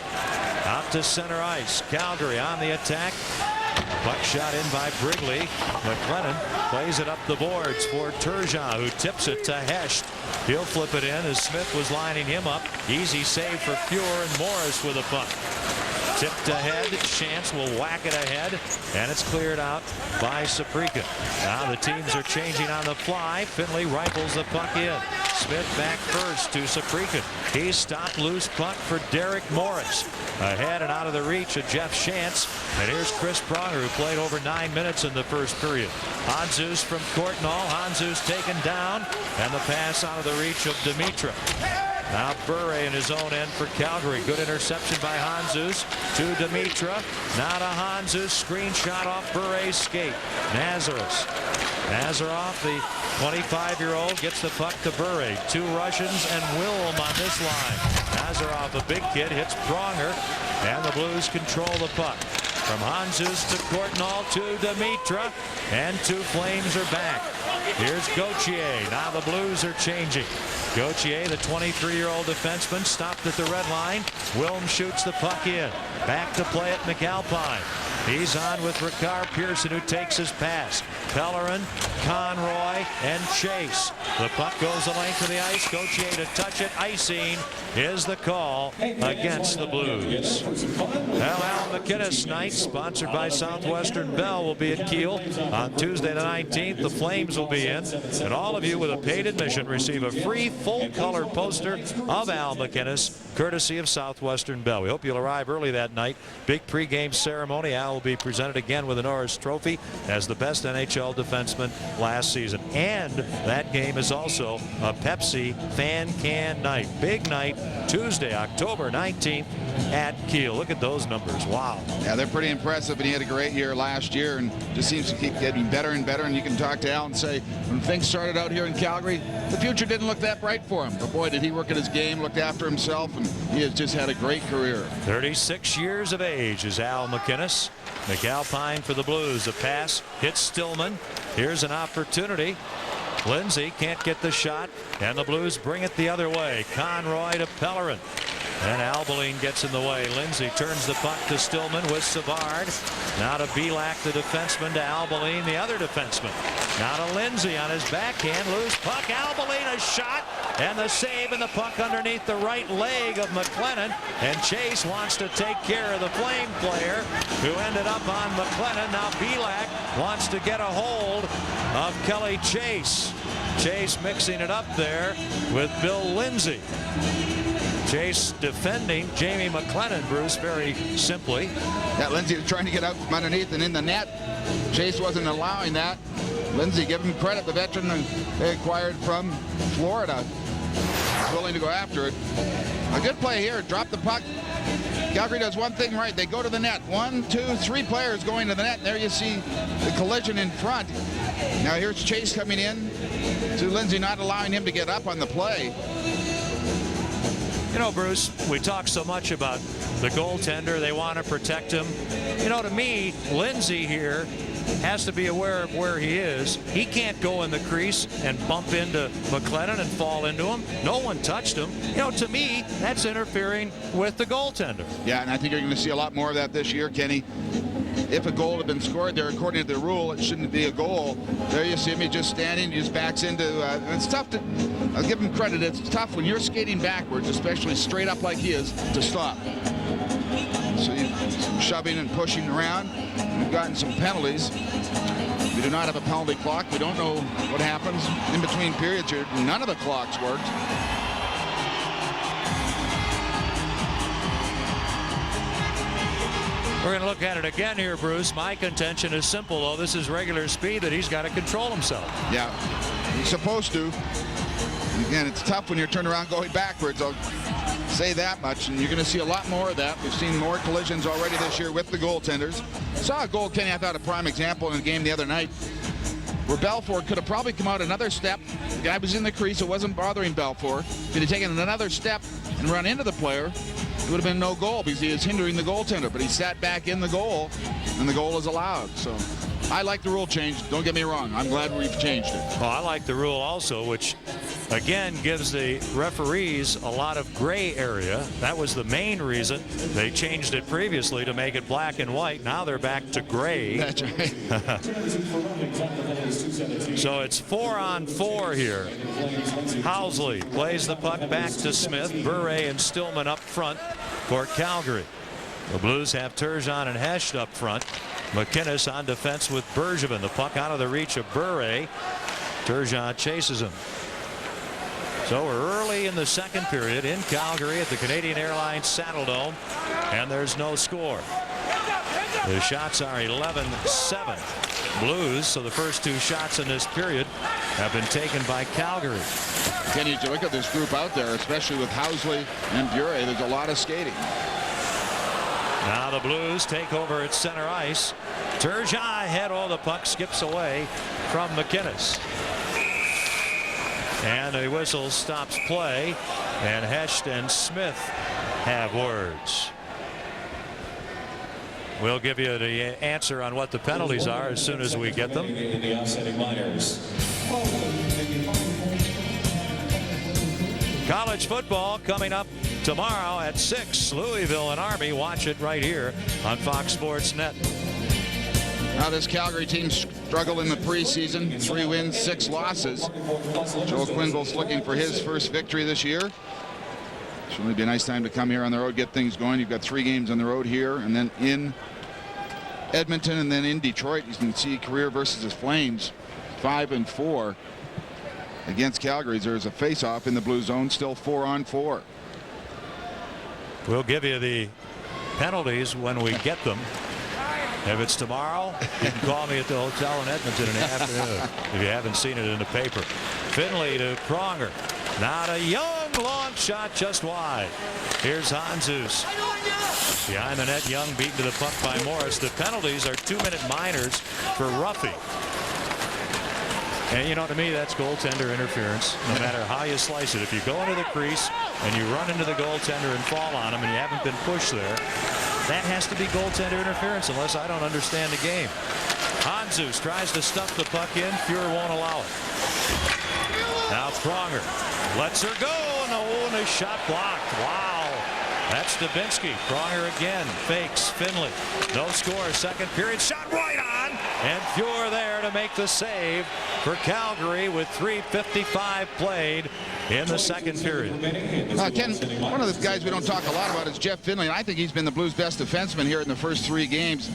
Out to center ice. Calgary on the attack. Puck shot in by Brigley. McLennan plays it up the boards for Turgeon, who tips it to Hesh. He'll flip it in as Smith was lining him up. Easy save for Fuhr, and Morris with a puck. Tipped ahead. Chance will whack it ahead, and it's cleared out by Saprikin. Now the teams are changing on the fly. Finley rifles the puck in. Smith back first to Saprikin. He stopped. Loose puck for Derek Morris. Ahead and out of the reach of Jeff Chance. And here's Chris Pronger, who played over 9 minutes in the first period. Hanzus from Courtnall. Hanzus taken down, and the pass out of the reach of Dimitra. Now Bure in his own end for Calgary. Good interception by Hanzus to Dimitra. Now to Hanzus. Screen shot off Bure's skate. Nazarov, the 25-year-old, gets the puck to Bure. 2 Russians and Wilm on this line. Nazarov, a big kid, hits Pronger, and the Blues control the puck. From Hanzus to Courtnall to Dimitra, and 2 Flames are back. Here's Gauthier. Now the Blues are changing. Gauthier, the 23-year-old defenseman, stopped at the red line. Wilm shoots the puck in. Back to play at McAlpine. He's on with Ricard Pearson, who takes his pass. Pellerin, Conroy, and Chase. The puck goes the length of the ice. Gauthier to touch it. Icing is the call against the Blues. Well, Al McInnes night, sponsored by Southwestern Bell, will be at Kiel on Tuesday the 19th. The Flames will be in, and all of you with a paid admission receive a free full-color poster of Al McInnes, courtesy of Southwestern Bell. We hope you'll arrive early that night. Big pregame ceremony. Al will be presented again with a Norris Trophy as the best NHL defenseman last season. And that game is also a Pepsi Fan Can Night. Big night, Tuesday, October 19th at Kiel. Look at those numbers. Wow. Yeah, they're pretty impressive, and he had a great year last year and just seems to keep getting better and better. And you can talk to Al and say, when things started out here in Calgary, the future didn't look that bright for him. But boy, did he work at his game, looked after himself, and he has just had a great career. 36 years of age is Al MacInnis. McAlpine for the Blues. A pass hits Stillman. Here's an opportunity. Lindsay can't get the shot, and the Blues bring it the other way. Conroy to Pellerin. And Albeline gets in the way. Lindsay turns the puck to Stillman with Savard. Now to Belak, the defenseman, to Albeline, the other defenseman. Now to Lindsay on his backhand. Loose puck. Albeline a shot. And the save, and the puck underneath the right leg of McLennan. And Chase wants to take care of the Flame player who ended up on McLennan. Now Belak wants to get a hold of Kelly Chase. Chase mixing it up there with Bill Lindsay. Chase defending Jamie McLennan, Bruce, very simply. Yeah, Lindsay trying to get out from underneath and in the net. Chase wasn't allowing that. Lindsay, give him credit, the veteran they acquired from Florida. He's willing to go after it. A good play here. Drop the puck. Calgary does one thing right. They go to the net. 1, 2, 3 players going to the net. There you see the collision in front. Now here's Chase coming in to Lindsay, not allowing him to get up on the play. You know, Bruce, we talk so much about the goaltender. They want to protect him. You know, to me, Lindsay here has to be aware of where he is. He can't go in the crease and bump into McLennan and fall into him. No one touched him. You know, to me, that's interfering with the goaltender. Yeah, and I think you're going to see a lot more of that this year, Kenny. If a goal had been scored there, according to the rule, it shouldn't be a goal. There you see me just standing, he just backs into, it's tough to, I'll give him credit, it's tough when you're skating backwards, especially straight up like he is, to stop. So some shoving and pushing around. We've gotten some penalties. We do not have a penalty clock. We don't know what happens in between periods here. None of the clocks worked. We're going to look at it again here, Bruce. My contention is simple, though. This is regular speed that he's got to control himself. Yeah, he's supposed to. Again, it's tough when you're turning around going backwards. I'll say that much, and you're going to see a lot more of that. We've seen more collisions already this year with the goaltenders. Saw a goal, Kenny, I thought a prime example in the game the other night, where Belfour could have probably come out another step. The guy was in the crease. It wasn't bothering Belfour. If he'd taken another step and run into the player, it would have been no goal because he is hindering the goaltender. But he sat back in the goal, and the goal is allowed. So I like the rule change. Don't get me wrong. I'm glad we've changed it. Well, I like the rule also, which again gives the referees a lot of gray area. That was the main reason they changed it previously, to make it black and white. Now they're back to gray. That's right. So it's 4-on-4 here. Housley plays the puck back to Smith. Bure and Stillman up front for Calgary. The Blues have Turgeon and Hecht up front. MacInnis on defense with Bergevin. The puck out of the reach of Bure. Turgeon chases him. So we're early in the second period in Calgary at the Canadian Airlines Saddledome, and there's no score. The shots are 11-7 Blues, so the first two shots in this period have been taken by Calgary. Kenny, you look at this group out there, especially with Housley and Bure, there's a lot of skating. Now the Blues take over at center ice. Turgeon ahead. Oh, the puck skips away from MacInnis. And the whistle stops play, and Hecht and Smith have words. We'll give you the answer on what the penalties are as soon as we get them. College football coming up tomorrow at 6. Louisville and Army. Watch it right here on Fox Sports Net. Now this Calgary team struggled in the preseason. 3 wins, 6 losses. Joe Quenneville's looking for his first victory this year. It's really be a nice time to come here on the road, get things going. You've got 3 games on the road here, and then in Edmonton, and then in Detroit. You can see career versus the Flames, 5-4 against Calgary. There's a face-off in the blue zone, still 4-on-4. We'll give you the penalties when we get them. If it's tomorrow, you can call me at the hotel in Edmonton in the afternoon if you haven't seen it in the paper. Finley to Pronger. Now to Young, long shot just wide. Here's Hanzus. Behind the net, Young beaten to the puck by Morris. The penalties are 2-minute minors for roughing. And you know, to me, that's goaltender interference, no matter how you slice it. If you go into the crease and you run into the goaltender and fall on him and you haven't been pushed there, that has to be goaltender interference unless I don't understand the game. Hanzus tries to stuff the puck in. Fuhrer won't allow it. Now Pronger lets her go, and the shot blocked. Wow. That's Dubinsky. Pronger again fakes Finley. No score. Second period. Shot right on. And Fuhrer there to make the save for Calgary with 3:55 played in the second period. Ken, one of the guys we don't talk a lot about is Jeff Finley. And I think he's been the Blues' best defenseman here in the first 3 games.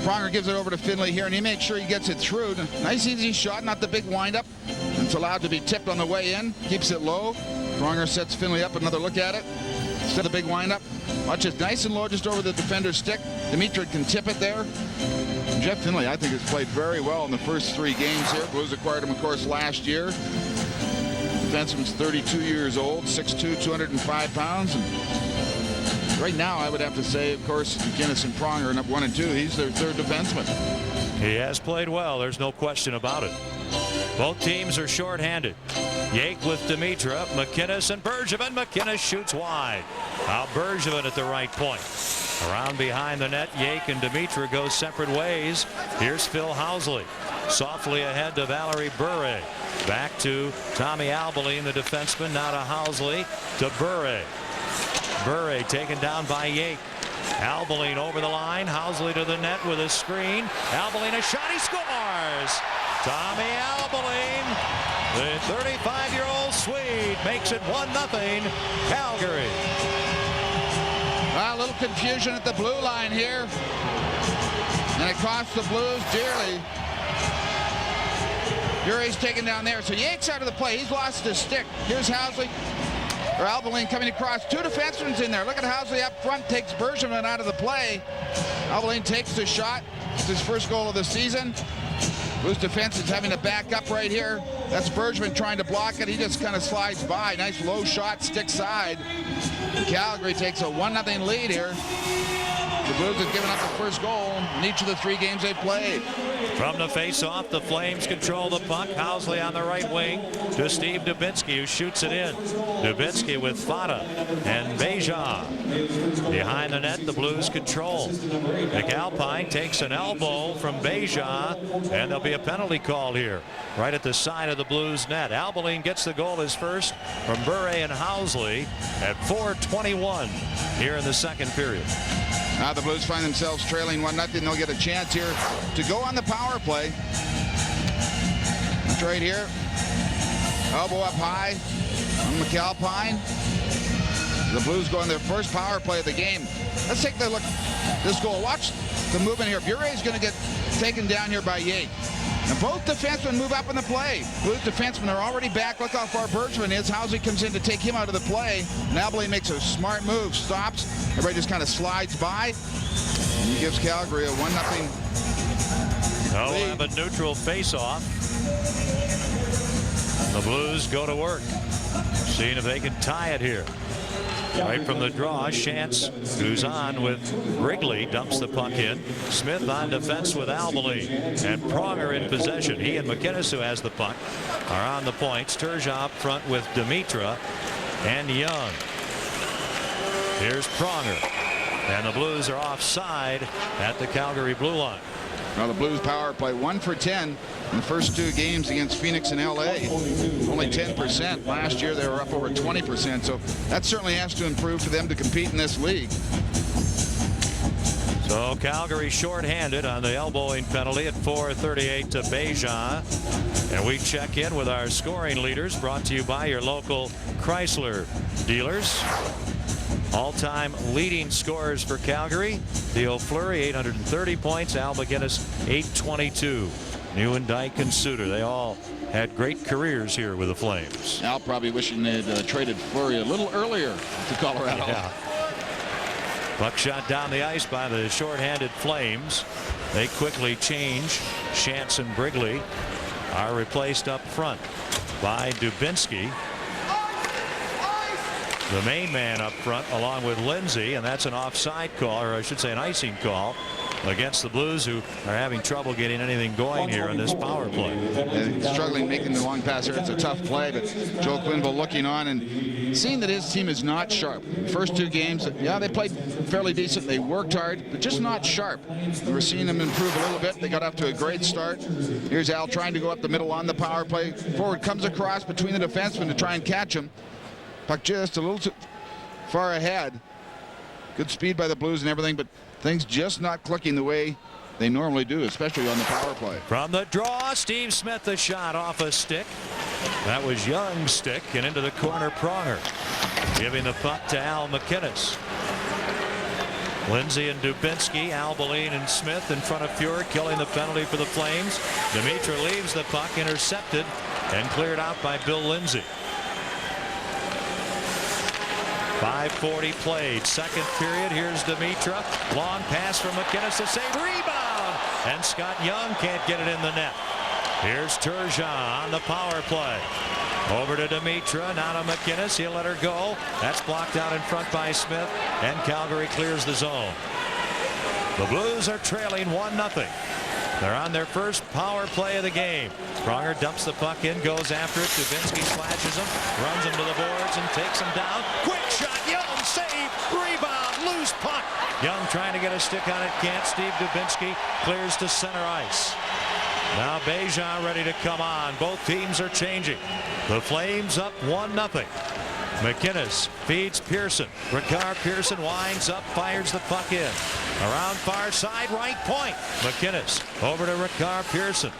Pronger gives it over to Finley here, and he makes sure he gets it through. Nice, easy shot, not the big windup. It's allowed to be tipped on the way in. Keeps it low. Pronger sets Finley up. Another look at it. Instead of the big windup. Watch it nice and low just over the defender's stick. Dimitri can tip it there. Jeff Finley, I think, has played very well in the first 3 games here. Blues acquired him, of course, last year. Defenseman's 32 years old, 6'2", 205 pounds. And right now, I would have to say, of course, McInnes and Pronger are up 1 and 2. He's their third defenseman. He has played well. There's no question about it. Both teams are shorthanded. Yake with Dimitra, McInnes and Bergevin. McInnes shoots wide. Now Bergevin at the right point. Around behind the net, Yake and Dimitra go separate ways. Here's Phil Housley. Softly ahead to Valerie Bure. Back to Tommy Albaline, the defenseman. Now to Housley, to Bure. Bure taken down by Yake. Albaline over the line. Housley to the net with a screen. Albaline a shot. He scores. Tommy Albaline, the 35-year-old Swede, makes it 1-0 Calgary. A little confusion at the blue line here. And it costs the Blues dearly. Bure's taken down there. So Yake's out of the play. He's lost his stick. Here's Housley. Or Albaline coming across. 2 defensemen in there. Look at Housley up front. Takes Bergevin out of the play. Albaline takes the shot. It's his first goal of the season. Blues defense is having to back up right here. That's Bergevin trying to block it. He just kind of slides by. Nice low shot, stick side. Calgary takes a 1-0 lead here. The Blues have given up the first goal in each of the 3 games they've played. From the face-off, the Flames control the puck. Housley on the right wing to Steve Dubinsky, who shoots it in. Dubinsky with Fata and Beja. Behind the net, the Blues control. McAlpine takes an elbow from Beja, and there'll be a penalty called here, right at the side of the Blues net. Albaline gets the goal, his first, from Bure and Housley at 4:21 here in the second period. Now the Blues find themselves trailing 1-0. They'll get a chance here to go on the power play. It's right here. Elbow up high on McAlpine. The Blues go on their first power play of the game. Let's take a look at this goal. Watch the movement here. Bure is going to get taken down here by Yake. And both defensemen move up in the play. Blues defensemen are already back. Look how far Bergevin is. Housley comes in to take him out of the play. And Albaline makes a smart move. Stops. Everybody just kind of slides by. And he gives Calgary a 1-0 We'll lead. have a neutral face-off. The Blues go to work, seeing if they can tie it here. Right from the draw, Shantz, who's on with Wrigley, dumps the puck in. Smith on defense with Albaline. And Pronger in possession. He and McInnes, who has the puck, are on the points. Turgeon up front with Dimitra and Young. Here's Pronger. And the Blues are offside at the Calgary blue line. Well, the Blues power play 1 for 10 in the first 2 games against Phoenix and LA. Only 10%. Last year they were up over 20%. So that certainly has to improve for them to compete in this league. So Calgary shorthanded on the elbowing penalty at 4:38 to Beja. And we check in with our scoring leaders, brought to you by your local Chrysler dealers. All-time leading scorers for Calgary. Theo Fleury, 830 points. Al McInnes, 822. Nieuwendyk and Suter, they all had great careers here with the Flames. Al probably wishing they'd traded Fleury a little earlier to Colorado. Yeah. Puck shot down the ice by the shorthanded Flames. They quickly change. Shantz and Brigley are replaced up front by Dubinsky, the main man up front, along with Lindsay, and that's an offside call, or I should say an icing call, against the Blues, who are having trouble getting anything going here in this power play. And struggling making the long pass here. It's a tough play, but Joe Quenneville looking on and seeing that his team is not sharp. First two games, yeah, they played fairly decent. They worked hard, but just not sharp. And we're seeing them improve a little bit. They got off to a great start. Here's Al trying to go up the middle on the power play. Forward comes across between the defensemen to try and catch him. Puck just a little too far ahead. Good speed by the Blues and everything, but things just not clicking the way they normally do, especially on the power play. From the draw, Steve Smith, the shot off a stick. That was Young's stick, and into the corner, Pronger giving the puck to Al McInnes. Lindsay and Dubinsky, Albeline and Smith in front of Fuhr, killing the penalty for the Flames. Dimitra leaves the puck, intercepted and cleared out by Bill Lindsay. 5:40 played, second period. Here's Dimitra, long pass from McInnes to save, rebound, and Scott Young can't get it in the net. Here's Turgeon on the power play. Over to Dimitra, now to McInnes. He'll let her go. That's blocked out in front by Smith, and Calgary clears the zone. The Blues are trailing 1-0. They're on their first power play of the game. Pronger dumps the puck in, goes after it. Dubinsky slashes him, runs him to the boards, and takes him down. Quick shot, Young, save, rebound, loose puck. Young trying to get a stick on it, can't. Steve Dubinsky clears to center ice. Now Bejan ready to come on. Both teams are changing. The Flames up 1-0. McInnes feeds Pearson. Ricard Pearson winds up, fires the puck in. Around far side, right point. McInnes over to Ricard Pearson.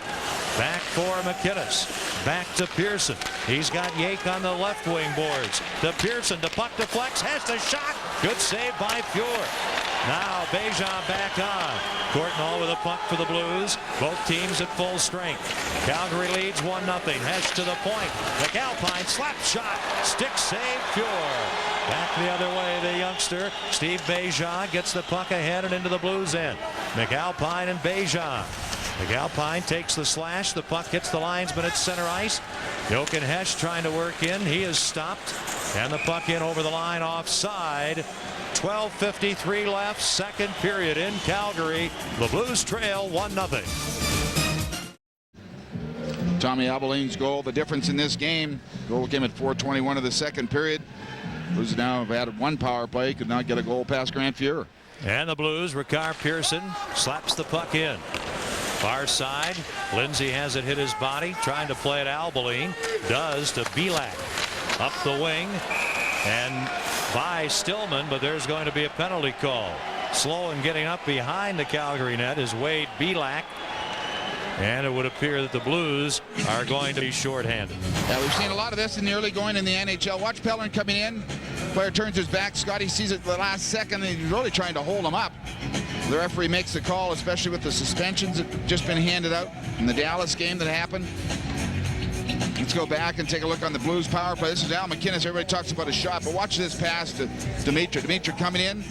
Back for McInnes. Back to Pearson. He's got Yake on the left wing boards. To Pearson, the puck deflects, has the shot. Good save by Fuhr. Now Bejan back on. Courtnall with a puck for the Blues. Both teams at full strength. Calgary leads 1-0. Hesh to the point. McAlpine slap shot. Stick save, Fuhr. Back the other way, the youngster. Steve Bejan gets the puck ahead and into the Blues end. McAlpine and Bejan. McAlpine takes the slash. The puck hits the linesman at center ice. Jochen Hesh trying to work in. He is stopped. And the puck in over the line offside. 12:53 left, second period in Calgary. The Blues trail 1-0. Tommy Albeline's goal, the difference in this game. Goal came at 4:21 of the second period. Blues now have had one power play, could not get a goal past Grant Fuhr. And the Blues, Ricard Pearson slaps the puck in. Far side, Lindsay has it hit his body, trying to play it. Albeline does to Belak. Up the wing and by Stillman, but there's going to be a penalty call. Slow in getting up behind the Calgary net is Wade Belak. And it would appear that the Blues are going to be shorthanded. Yeah, we've seen a lot of this in the early going in the NHL. Watch Pellerin coming in. Player turns his back. Scotty sees it the last second, and he's really trying to hold him up. The referee makes the call, especially with the suspensions that have just been handed out in the Dallas game that happened. Let's go back and take a look on the Blues power play. This is Al McInnes. Everybody talks about a shot, but watch this pass to Dimitra. Dimitra coming in.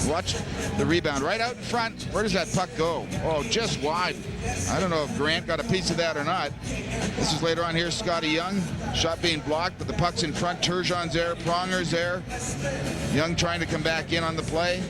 Watch the rebound right out in front. Where does that puck go? Oh, just wide. I don't know if Grant got a piece of that or not. This is later on. Here's Scotty Young. Shot being blocked, but the puck's in front. Turgeon's there. Pronger's there. Young trying to come back in on the play.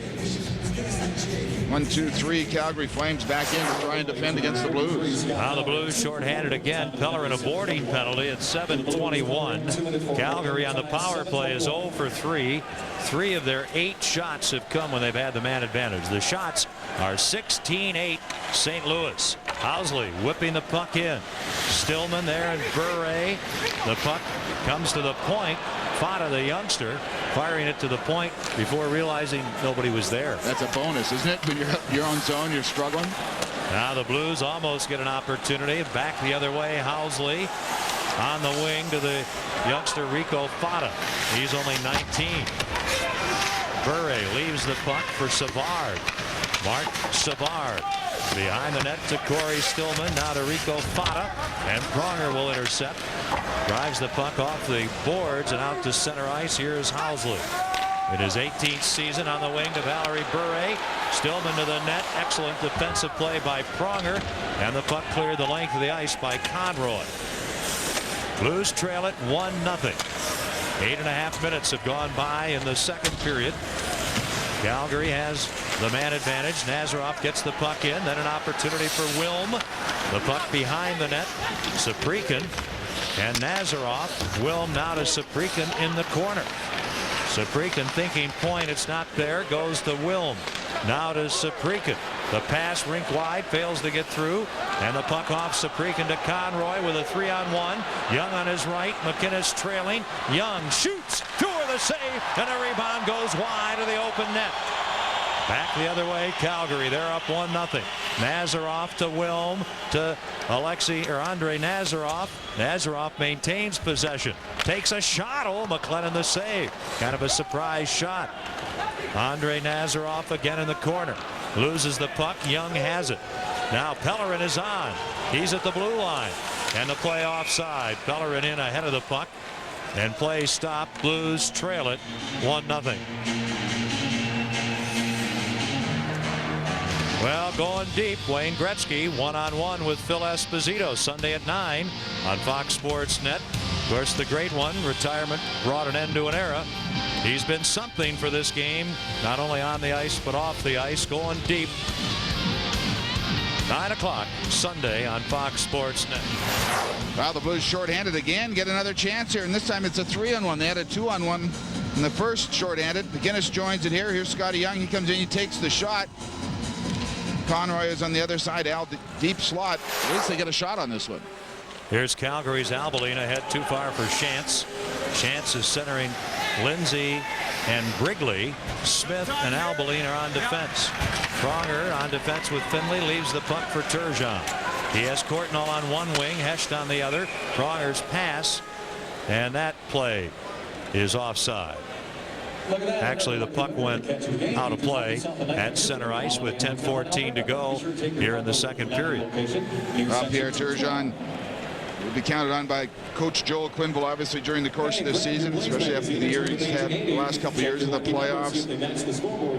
1, 2, 3. Calgary Flames back in to try and defend against the Blues. Now the Blues shorthanded again. Pellerin a boarding penalty at 7:21. Calgary on the power play is 0 for 3. 3 of their 8 shots have come when they've had the man advantage. The shots are 16-8 St. Louis. Housley whipping the puck in. Stillman there and Bure. The puck comes to the point. Fata, the youngster, firing it to the point before realizing nobody was there. That's a bonus, isn't it? When you're your own zone, you're struggling. Now the Blues almost get an opportunity. Back the other way, Housley on the wing to the youngster Rico Fata. He's only 19. Bure leaves the puck for Savard. Mark Savard behind the net to Corey Stillman. Now to Rico Fata, and Pronger will intercept. Drives the puck off the boards and out to center ice. Here's Housley. in his 18th season on the wing to Valerie Bure. Stillman to the net. Excellent defensive play by Pronger. And the puck cleared the length of the ice by Conroy. Blues trail it 1-0. 8.5 minutes have gone by in the second period. Calgary has the man advantage. Nazaroff gets the puck in. Then an opportunity for Wilm. The puck behind the net. Saprikin and Nazaroff. Wilm now to Saprikin in the corner. Saprikin thinking point. It's not there. Goes to Wilm. Now to Saprikin. The pass rink wide, fails to get through, and the puck off Saprikin to Conroy with a 3-on-1. Young on his right. McInnes trailing. Young shoots. Two of the save, and a rebound goes wide of the open net. Back the other way, Calgary. They're up 1-0. Nazaroff to Wilm to Andre Nazaroff. Nazaroff maintains possession. Takes a shot. Oh, McLennan the save. Kind of a surprise shot. Andre Nazaroff again in the corner. Loses the puck. Young has it. Now Pellerin is on. He's at the blue line. And the play offside. Pellerin in ahead of the puck. And play stopped. Blues trail it 1-0. Well, going deep, Wayne Gretzky one-on-one with Phil Esposito Sunday at 9 on Fox Sports Net. Of course, the great one, retirement brought an end to an era. He's been something for this game, not only on the ice but off the ice, going deep. 9 o'clock Sunday on Fox Sports Net. Well, the Blues shorthanded again, get another chance here, and this time it's a 3-on-1. They had a 2-on-1 in the first shorthanded. McInnes joins it here. Here's Scotty Young. He comes in, he takes the shot. Conroy is on the other side. Al, deep slot. At least they get a shot on this one. Here's Calgary's Albeline ahead, too far for Shantz. Shantz is centering Lindsay and Brigley. Smith and Albeline are on defense. Pronger on defense with Finley, leaves the puck for Turgeon. He has Courtnall on one wing, Hesht on the other. Pronger's pass, and that play is offside. Actually, the puck went out of play at center ice with 10:14 to go here in the second period. Pierre Turgeon will be counted on by Coach Joel Quenneville, obviously, during the course of this season, especially after the year he's had the last couple of years in the playoffs.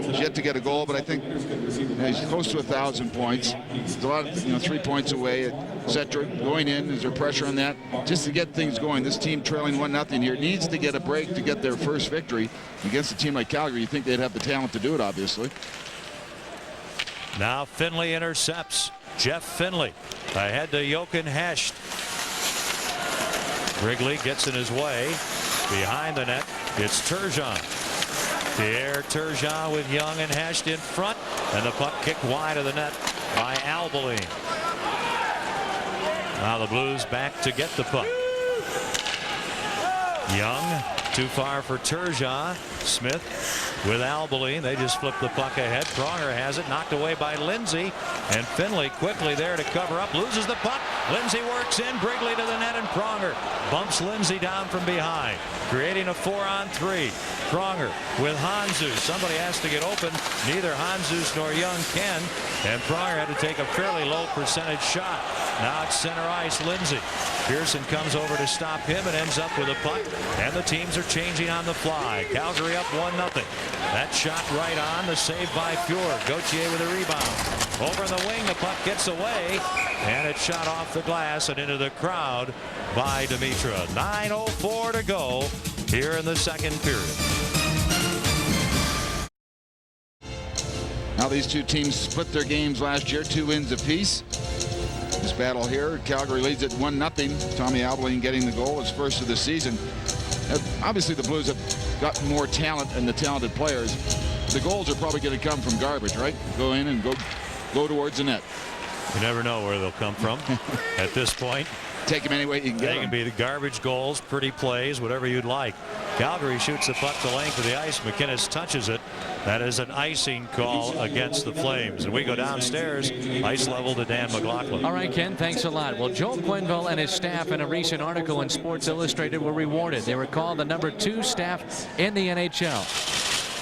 He's yet to get a goal, but I think he's close to 1,000 points. There's a lot of 3 points away, etc. Going in, is there pressure on that? Just to get things going. This team trailing 1-0 here needs to get a break to get their first victory against a team like Calgary. You think they'd have the talent to do it, obviously. Now Finley intercepts. Jeff Finley ahead to Jochen Hesht. Wrigley gets in his way. Behind the net, it's Turgeon. Pierre Turgeon with Young and Hesht in front, and the puck kicked wide of the net by Albeline. Now the Blues back to get the puck. Young too far for Turgeon. Smith with Albeline. They just flip the puck ahead. Pronger has it, knocked away by Lindsay, and Finley quickly there to cover up, loses the puck. Lindsay works in, Brigley to the net, and Pronger bumps Lindsay down from behind, creating a 4-on-3. Pronger with Hanzus. Somebody has to get open. Neither Hanzus nor Young can, and Pronger had to take a fairly low percentage shot. Now it's center ice. Lindsay. Pearson comes over to stop him and ends up with a puck, and the teams are changing on the fly. Calgary up 1-0. That shot right on, the save by Fjord. Gauthier with a rebound. Over in the wing, the puck gets away, and it's shot off the glass and into the crowd by Dimitra. 9:04 to go here in the second period. Now these two teams split their games last year, 2 wins apiece. This battle here, Calgary leads at 1-0. Tommy Albeline getting the goal, his first of the season. Obviously the Blues have got more talent and the talented players. The goals are probably going to come from garbage, right? Go in and go towards the net. You never know where they'll come from at this point. Take them any way you can get them. They can be the garbage goals, pretty plays, whatever you'd like. Calgary shoots the puck the length of the ice. McInnes touches it. That is an icing call against the Flames. And we go downstairs, ice level to Dan McLaughlin. All right, Ken, thanks a lot. Well, Joel Quenneville and his staff in a recent article in Sports Illustrated were rewarded. They were called the #2 staff in the NHL.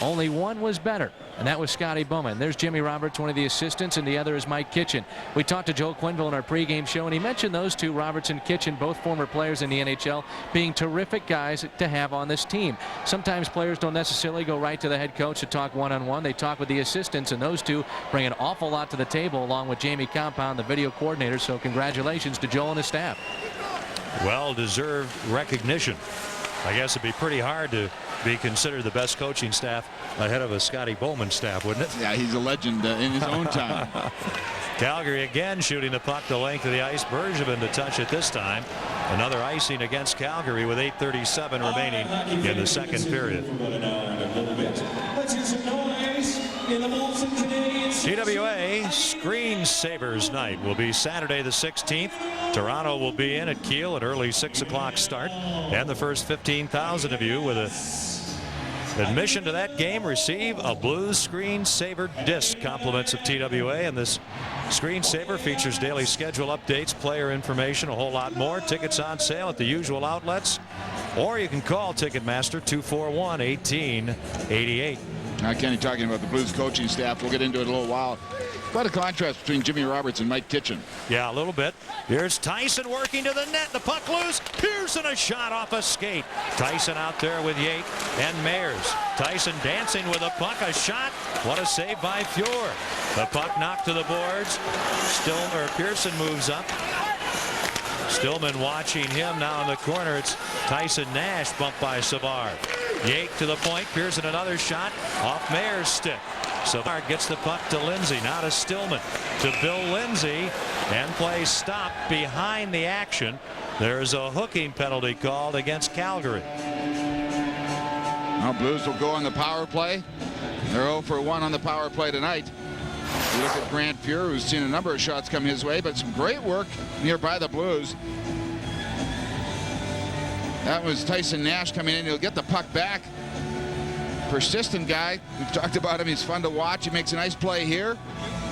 Only one was better, and that was Scotty Bowman. There's Jimmy Roberts, one of the assistants, and the other is Mike Kitchen. We talked to Joe Quenneville in our pregame show, and he mentioned those two, Roberts and Kitchen, both former players in the NHL, being terrific guys to have on this team. Sometimes players don't necessarily go right to the head coach to talk one-on-one. They talk with the assistants, and those two bring an awful lot to the table, along with Jamie Compound, the video coordinator. So congratulations to Joe and his staff. Well-deserved recognition. I guess it'd be pretty hard to be considered the best coaching staff ahead of a Scotty Bowman staff, wouldn't it? Yeah, he's a legend in his own time. Calgary again shooting the puck the length of the ice. Bergevin to touch it this time. Another icing against Calgary with 8:37 remaining in the second period. TWA Screensavers Night will be Saturday the 16th. Toronto will be in at Kiel at early 6 o'clock start, and the first 15,000 of you with a admission to that game receive a Blues Screensaver disc. Compliments of TWA, and this screensaver features daily schedule updates, player information, a whole lot more. Tickets on sale at the usual outlets, or you can call Ticketmaster 241-1888. Now, Kenny, talking about the Blues coaching staff, we'll get into it in a little while. Quite a contrast between Jimmy Roberts and Mike Kitchen. Yeah, a little bit. Here's Tyson working to the net. The puck loose. Pearson a shot off a skate. Tyson out there with Yate and Mayers. Tyson dancing with a puck. A shot. What a save by Fuhr. The puck knocked to the boards. Pearson moves up. Stillman watching him now in the corner. It's Tyson Nash bumped by Savard. Yate to the point. Pearson another shot off Mayer's stick. Savard gets the puck to Lindsay. Now to Stillman. To Bill Lindsay. And play stopped behind the action. There's a hooking penalty called against Calgary. Now Blues will go on the power play. They're 0 for 1 on the power play tonight. You look at Grant Fuhr, who's seen a number of shots come his way, but some great work nearby the Blues. That was Tyson Nash coming in. He'll get the puck back. Persistent guy. We've talked about him. He's fun to watch. He makes a nice play here.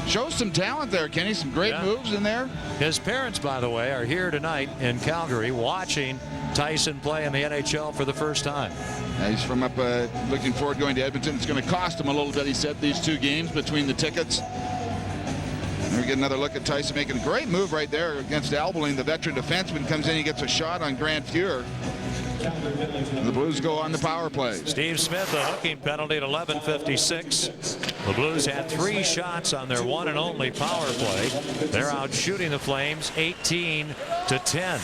Shows some talent there, Kenny. Some great moves in there. His parents, by the way, are here tonight in Calgary watching Tyson play in the NHL for the first time. He's from up looking forward to going to Edmonton. It's going to cost him a little bit, he said, these two games between the tickets. And we get another look at Tyson making a great move right there against Albeling. The veteran defenseman comes in. He gets a shot on Grant Fuhr. The Blues go on the power play. Steve Smith, a hooking penalty at 11:56. The Blues had 3 shots on their one and only power play. They're out shooting the Flames 18-10.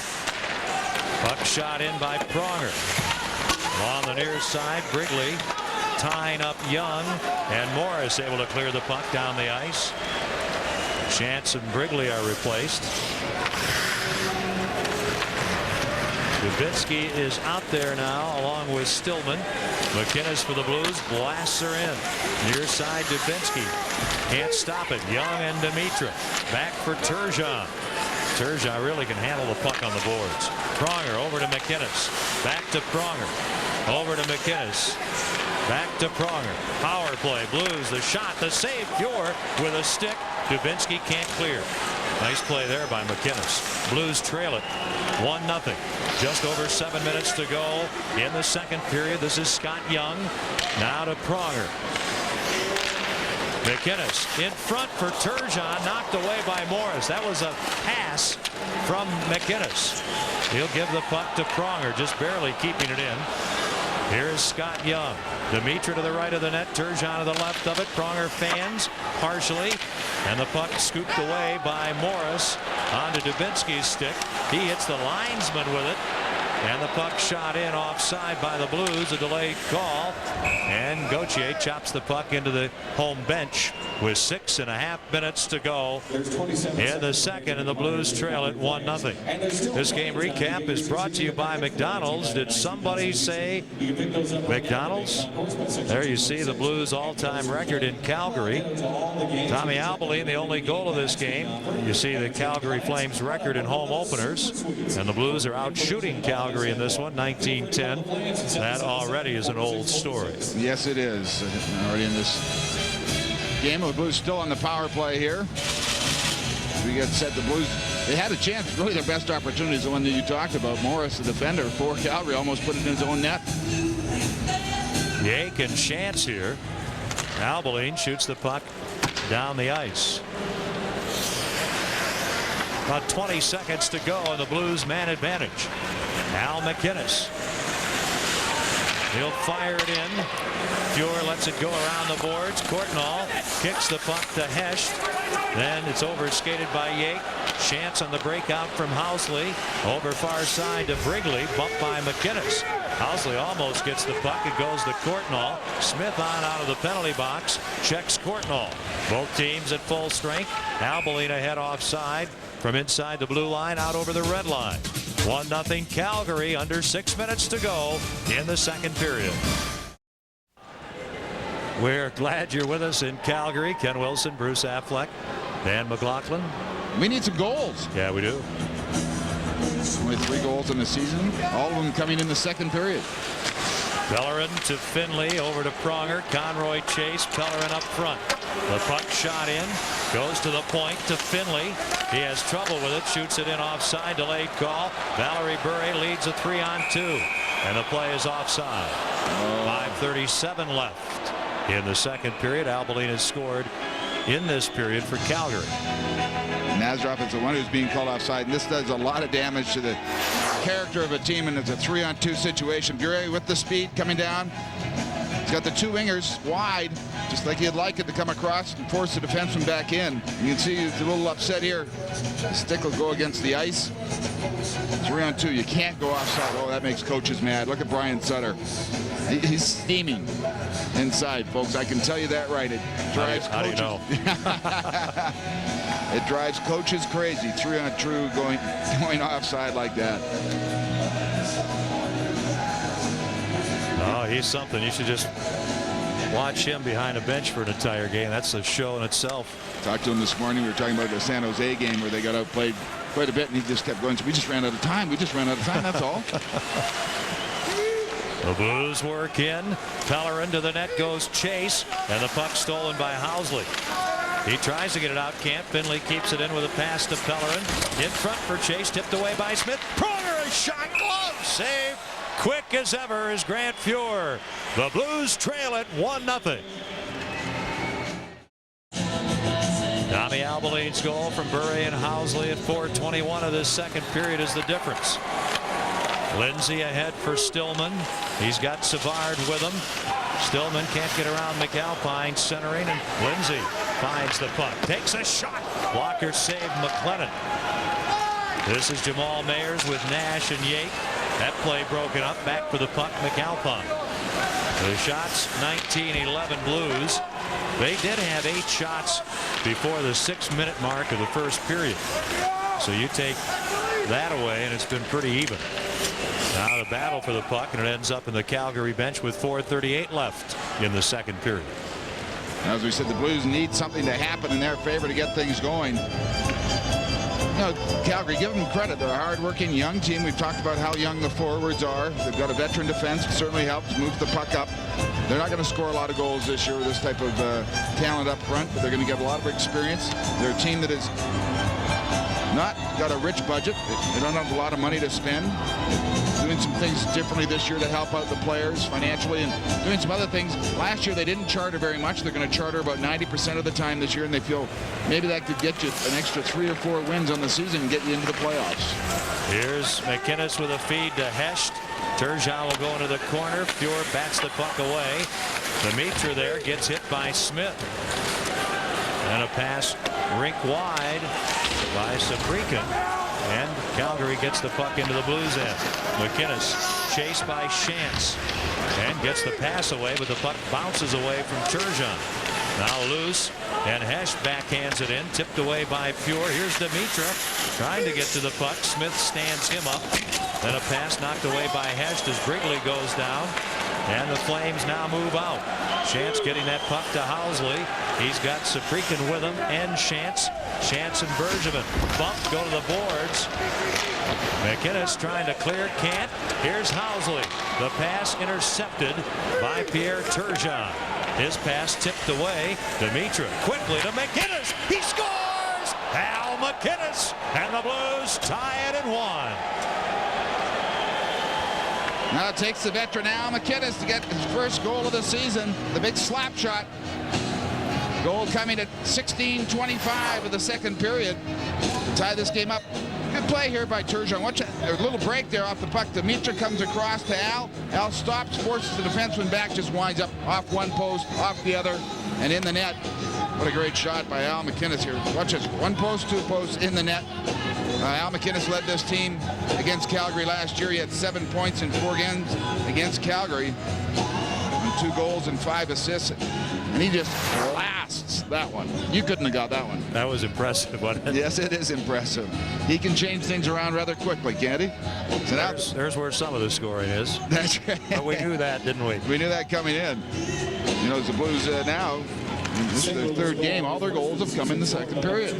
Puck shot in by Pronger. On the near side, Brigley tying up Young, and Morris able to clear the puck down the ice. Chance and Brigley are replaced. Dubinsky is out there now along with Stillman. McInnes for the Blues blasts her in. Near side Dubinsky. Can't stop it. Young and Dimitra. Back for Turgeon. Turgeon really can handle the puck on the boards. Pronger over to McInnes. Back to Pronger. Over to McInnes. Back to Pronger. Power play. Blues the shot. The save. Fuhr with a stick. Dubinsky can't clear. Nice play there by McInnes. Blues trail it 1-0. Just over 7 minutes to go in the second period. This is Scott Young. Now to Pronger. McInnes in front for Turgeon, knocked away by Morris. That was a pass from McInnes. He'll give the puck to Pronger, just barely keeping it in. Here's Scott Young. Dimitra to the right of the net. Turgeon to the left of it. Pronger fans partially. And the puck scooped away by Morris onto Dubinsky's stick. He hits the linesman with it. And the puck shot in offside by the Blues. A delayed call. And Gauthier chops the puck into the home bench with 6.5 minutes to go in the second, and the Blues trail it 1-0. This game recap is brought to you by McDonald's. Did somebody say McDonald's? There you see the Blues all-time record in Calgary. Tommy Albeling, the only goal of this game. You see the Calgary Flames record in home openers, and the Blues are out shooting Calgary in this one, 19-10. That already is an old story. Yes, it is. Already in this game, the Blues still on the power play here. We get set. The Blues, they had a chance. Really, their best opportunity is the one that you talked about. Morris, the defender for Calgary, almost put it in his own net. Yake and Chance here. Albeline shoots the puck down the ice. About 20 seconds to go and the Blues man advantage. Al McInnes. He'll fire it in. Fuhr lets it go around the boards. Courtnall kicks the puck to Hecht. Then it's overskated by Yake. Chance on the breakout from Housley. Over far side to Brigley. Bumped by McInnes. Housley almost gets the puck. It goes to Courtnall. Smith on out of the penalty box. Checks Courtnall. Both teams at full strength. Albeline ahead offside from inside the blue line out over the red line. 1-0 Calgary, under 6 minutes to go in the second period. We're glad you're with us in Calgary. Ken Wilson, Bruce Affleck, Dan McLaughlin. We need some goals. Yeah, we do. Only 3 goals in the season, all of them coming in the second period. Bellerin to Finley, over to Pronger. Conroy chase, Bellerin up front. The puck shot in, goes to the point to Finley. He has trouble with it, shoots it in offside, delayed call. Valerie Bure leads a 3-on-2, and the play is offside. 5:37 left in the second period. Albeline has scored in this period for Calgary. Nazarov is the one who's being called offside, and this does a lot of damage to the character of a team, and it's a 3-on-2 situation. Bure with the speed coming down. He's got the 2 wingers wide, just like he'd like it to come across and force the defenseman back in. You can see he's a little upset here. The stick will go against the ice. 3-on-2, you can't go offside. Oh, that makes coaches mad. Look at Brian Sutter. He's steaming inside, folks. I can tell you that right. It drives how do you know? It drives coaches crazy. 3-on-2 going offside like that. Oh, he's something. You should just watch him behind a bench for an entire game. That's a show in itself. Talked to him this morning. We were talking about the San Jose game where they got outplayed quite a bit, and he just kept going. So we just ran out of time. We just ran out of time. That's all. The Blues work in. Bellerin to the net goes Chase, and the puck stolen by Housley. He tries to get it out. Can't. Finley keeps it in with a pass to Bellerin. In front for Chase. Tipped away by Smith. Pronger, a shot, glove save. Quick as ever is Grant Fuhr. The Blues trail at 1-0. Tommy Albeline's goal from Bure and Housley at 4:21 of this second period is the difference. Lindsay ahead for Stillman. He's got Savard with him. Stillman can't get around McAlpine centering, and Lindsay finds the puck. Takes a shot. Blocker save McLennan. This is Jamal Mayers with Nash and Yake. That play broken up. Back for the puck, McAlpine. The shots, 19-11 Blues. They did have 8 shots before the 6-minute mark of the first period. So you take that away, and it's been pretty even. Now the battle for the puck, and it ends up in the Calgary bench with 4:38 left in the second period. As we said, the Blues need something to happen in their favor to get things going. You know, Calgary, give them credit. They're a hard-working young team. We've talked about how young the forwards are. They've got a veteran defense. It certainly helps move the puck up. They're not going to score a lot of goals this year with this type of talent up front, but they're going to get a lot of experience. They're a team that has not got a rich budget. They don't have a lot of money to spend. Doing some things differently this year to help out the players financially, and doing some other things. Last year they didn't charter very much. They're going to charter about 90% of the time this year, and they feel maybe that could get you an extra 3 or 4 wins on the season and get you into the playoffs. Here's McInnes with a feed to Hecht. Turgeon will go into the corner. Fuhr bats the puck away. Dimitra there gets hit by Smith. And a pass rink wide by Saprikin. And Calgary gets the puck into the Blues end. McInnes chased by Chance and gets the pass away, but the puck bounces away from Turgeon. Now loose, and Hecht backhands it in, tipped away by Fuhr. Here's Dimitra trying to get to the puck. Smith stands him up. Then a pass knocked away by Hecht as Brigley goes down. And the Flames now move out. Chance getting that puck to Housley. He's got Saprikin with him and Chance. Chance and Bergevin. Bump, go to the boards. McInnes trying to clear, can't. Here's Housley. The pass intercepted by Pierre Turgeon. His pass tipped away. Dimitra quickly to McInnes. He scores! Al McInnes, and the Blues tie it at 1. Now it takes the veteran Al McInnes to get his first goal of the season. The big slap shot. Goal coming at 16:25 of the second period. Tie this game up. Good play here by Turgeon. Watch a little break there off the puck. Dimitra comes across to Al. Al stops, forces the defenseman back, just winds up off one post, off the other, and in the net. What a great shot by Al McInnes here. Watch this. One post, two posts, in the net. Al McInnes led this team against Calgary last year. He had 7 points in 4 games against Calgary. 2 goals and 5 assists. And he just blasts that one. You couldn't have got that one. That was impressive, wasn't it? Yes, it is impressive. He can change things around rather quickly, can't he? So now, there's where some of the scoring is. That's right. But we knew that, didn't we? We knew that coming in. You know, as the Blues now, this is their 3rd game. All their goals have come in the second period.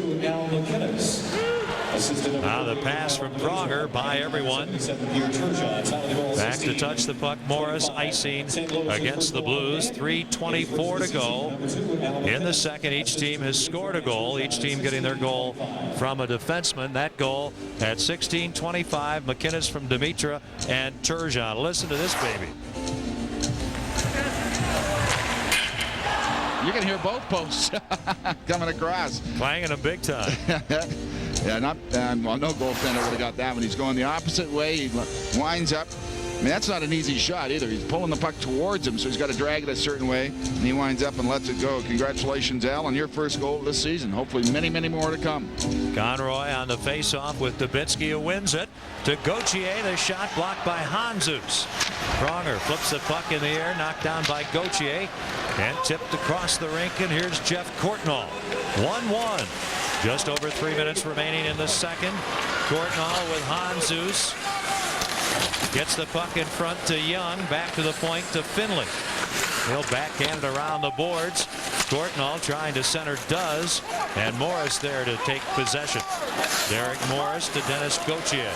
Now the pass from Pronger by everyone. Back to touch the puck. Morris icing against the Blues. 3:24 to go in the second. Each team has scored a goal. Each team getting their goal from a defenseman. That goal at 16:25. McInnes from Dimitra and Turgeon. Listen to this baby. You can hear both posts coming across. Clanging them big time. Yeah, well, no goaltender would have got that one. He's going the opposite way. He winds up. I mean, that's not an easy shot either. He's pulling the puck towards him, so he's got to drag it a certain way, and he winds up and lets it go. Congratulations, Al, on your first goal this season. Hopefully many, many more to come. Conroy on the face-off with Dubinsky, who wins it. To Gauthier, the shot blocked by Hanzus. Pronger flips the puck in the air, knocked down by Gauthier, and tipped across the rink, and here's Jeff Courtnall. 1-1. Just over 3 minutes remaining in the second. Courtnall with Hanzus. Gets the puck in front to Young. Back to the point to Finley. He'll backhand it around the boards. Courtnall trying to center, does. And Morris there to take possession. Derek Morris to Dennis Gauthier.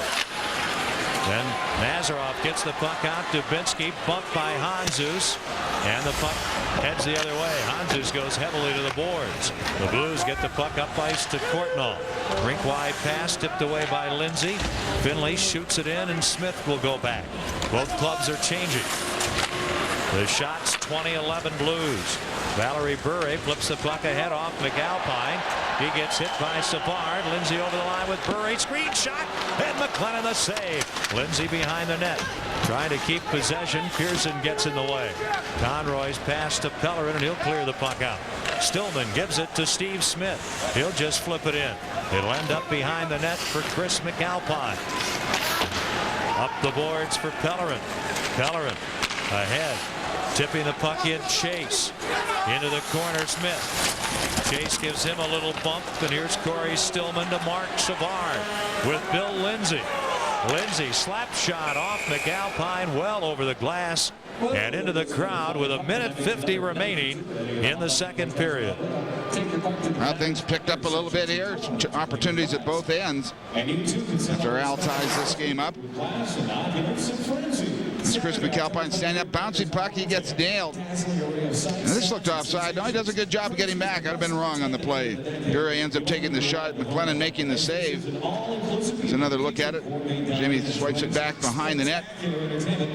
Then Nazarov gets the puck out. Dubinsky bumped by Hanzus. And the puck heads the other way. Hanzus goes heavily to the boards. The Blues get the puck up ice to Courtnall. Rink wide pass tipped away by Lindsay. Finley shoots it in, and Smith will go back. Both clubs are changing. The shots 20-11 Blues. Valerie Bure flips the puck ahead off McAlpine. He gets hit by Savard. Lindsay over the line with Bure. Screen shot. And McLennan the save. Lindsay behind the net. Trying to keep possession. Pearson gets in the way. Conroy's pass to Pellerin, and he'll clear the puck out. Stillman gives it to Steve Smith. He'll just flip it in. It'll end up behind the net for Chris McAlpine. Up the boards for Pellerin. Pellerin ahead. Tipping the puck in, Chase. Into the corner, Smith. Chase gives him a little bump, and here's Corey Stillman to Mark Savard with Bill Lindsay. Lindsay slap shot off McAlpine, well over the glass and into the crowd with 1:50 remaining in the second period. Well, things picked up a little bit here. Some opportunities at both ends after Al ties this game up. It's Chris McAlpine standing up, bouncing puck. He gets nailed. And this looked offside. No, he does a good job of getting back. I'd have been wrong on the play. Bure ends up taking the shot. McLennan making the save. There's another look at it. Jimmy swipes it back behind the net.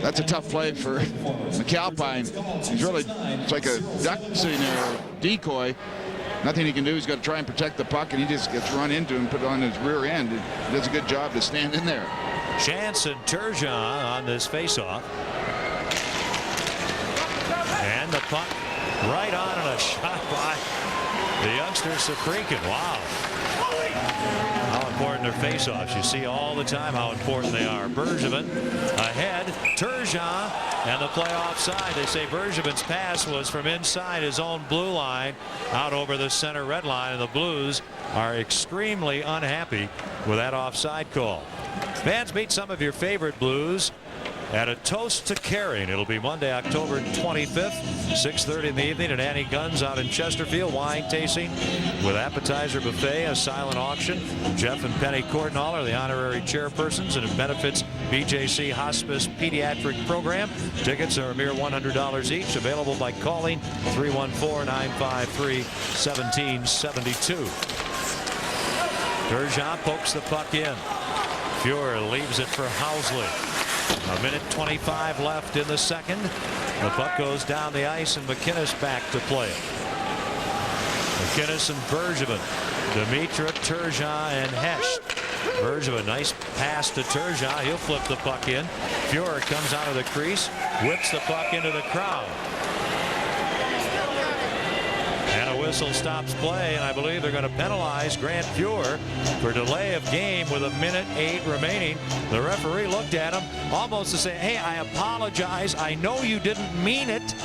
That's a tough play for McAlpine. He's really, it's like a duck sitting there, decoy. Nothing he can do. He's got to try and protect the puck, and he just gets run into and put it on his rear end. He does a good job to stand in there. Chance and Turgeon on this faceoff. And the puck right on, and a shot by the youngster Safrikin. Wow. How important are faceoffs. You see all the time how important they are. Bergevin ahead. Turgeon, and the play offside. They say Bergevin's pass was from inside his own blue line out over the center red line, and the Blues are extremely unhappy with that offside call. Fans, meet some of your favorite Blues at a toast to caring. It'll be Monday, October 25th, 6:30 in the evening at Annie Gunn's out in Chesterfield. Wine tasting with appetizer buffet, a silent auction. Jeff and Penny Courtnall are the honorary chairpersons, and it benefits BJC Hospice Pediatric Program. Tickets are a mere $100 each, available by calling 314-953-1772. Turgeon pokes the puck in. Fuhr leaves it for Housley. A minute 25 left in the second. The puck goes down the ice and McInnes back to play it. McInnes and Bergevin. Demitra, Turgeon, and Hesh. Bergevin, nice pass to Turgeon. He'll flip the puck in. Fuhrer comes out of the crease, whips the puck into the crowd. And a whistle stops play, and I believe they're going to penalize Grant Fuhrer for delay of game with 1:08 remaining. The referee looked at him almost to say, hey, I apologize. I know you didn't mean it,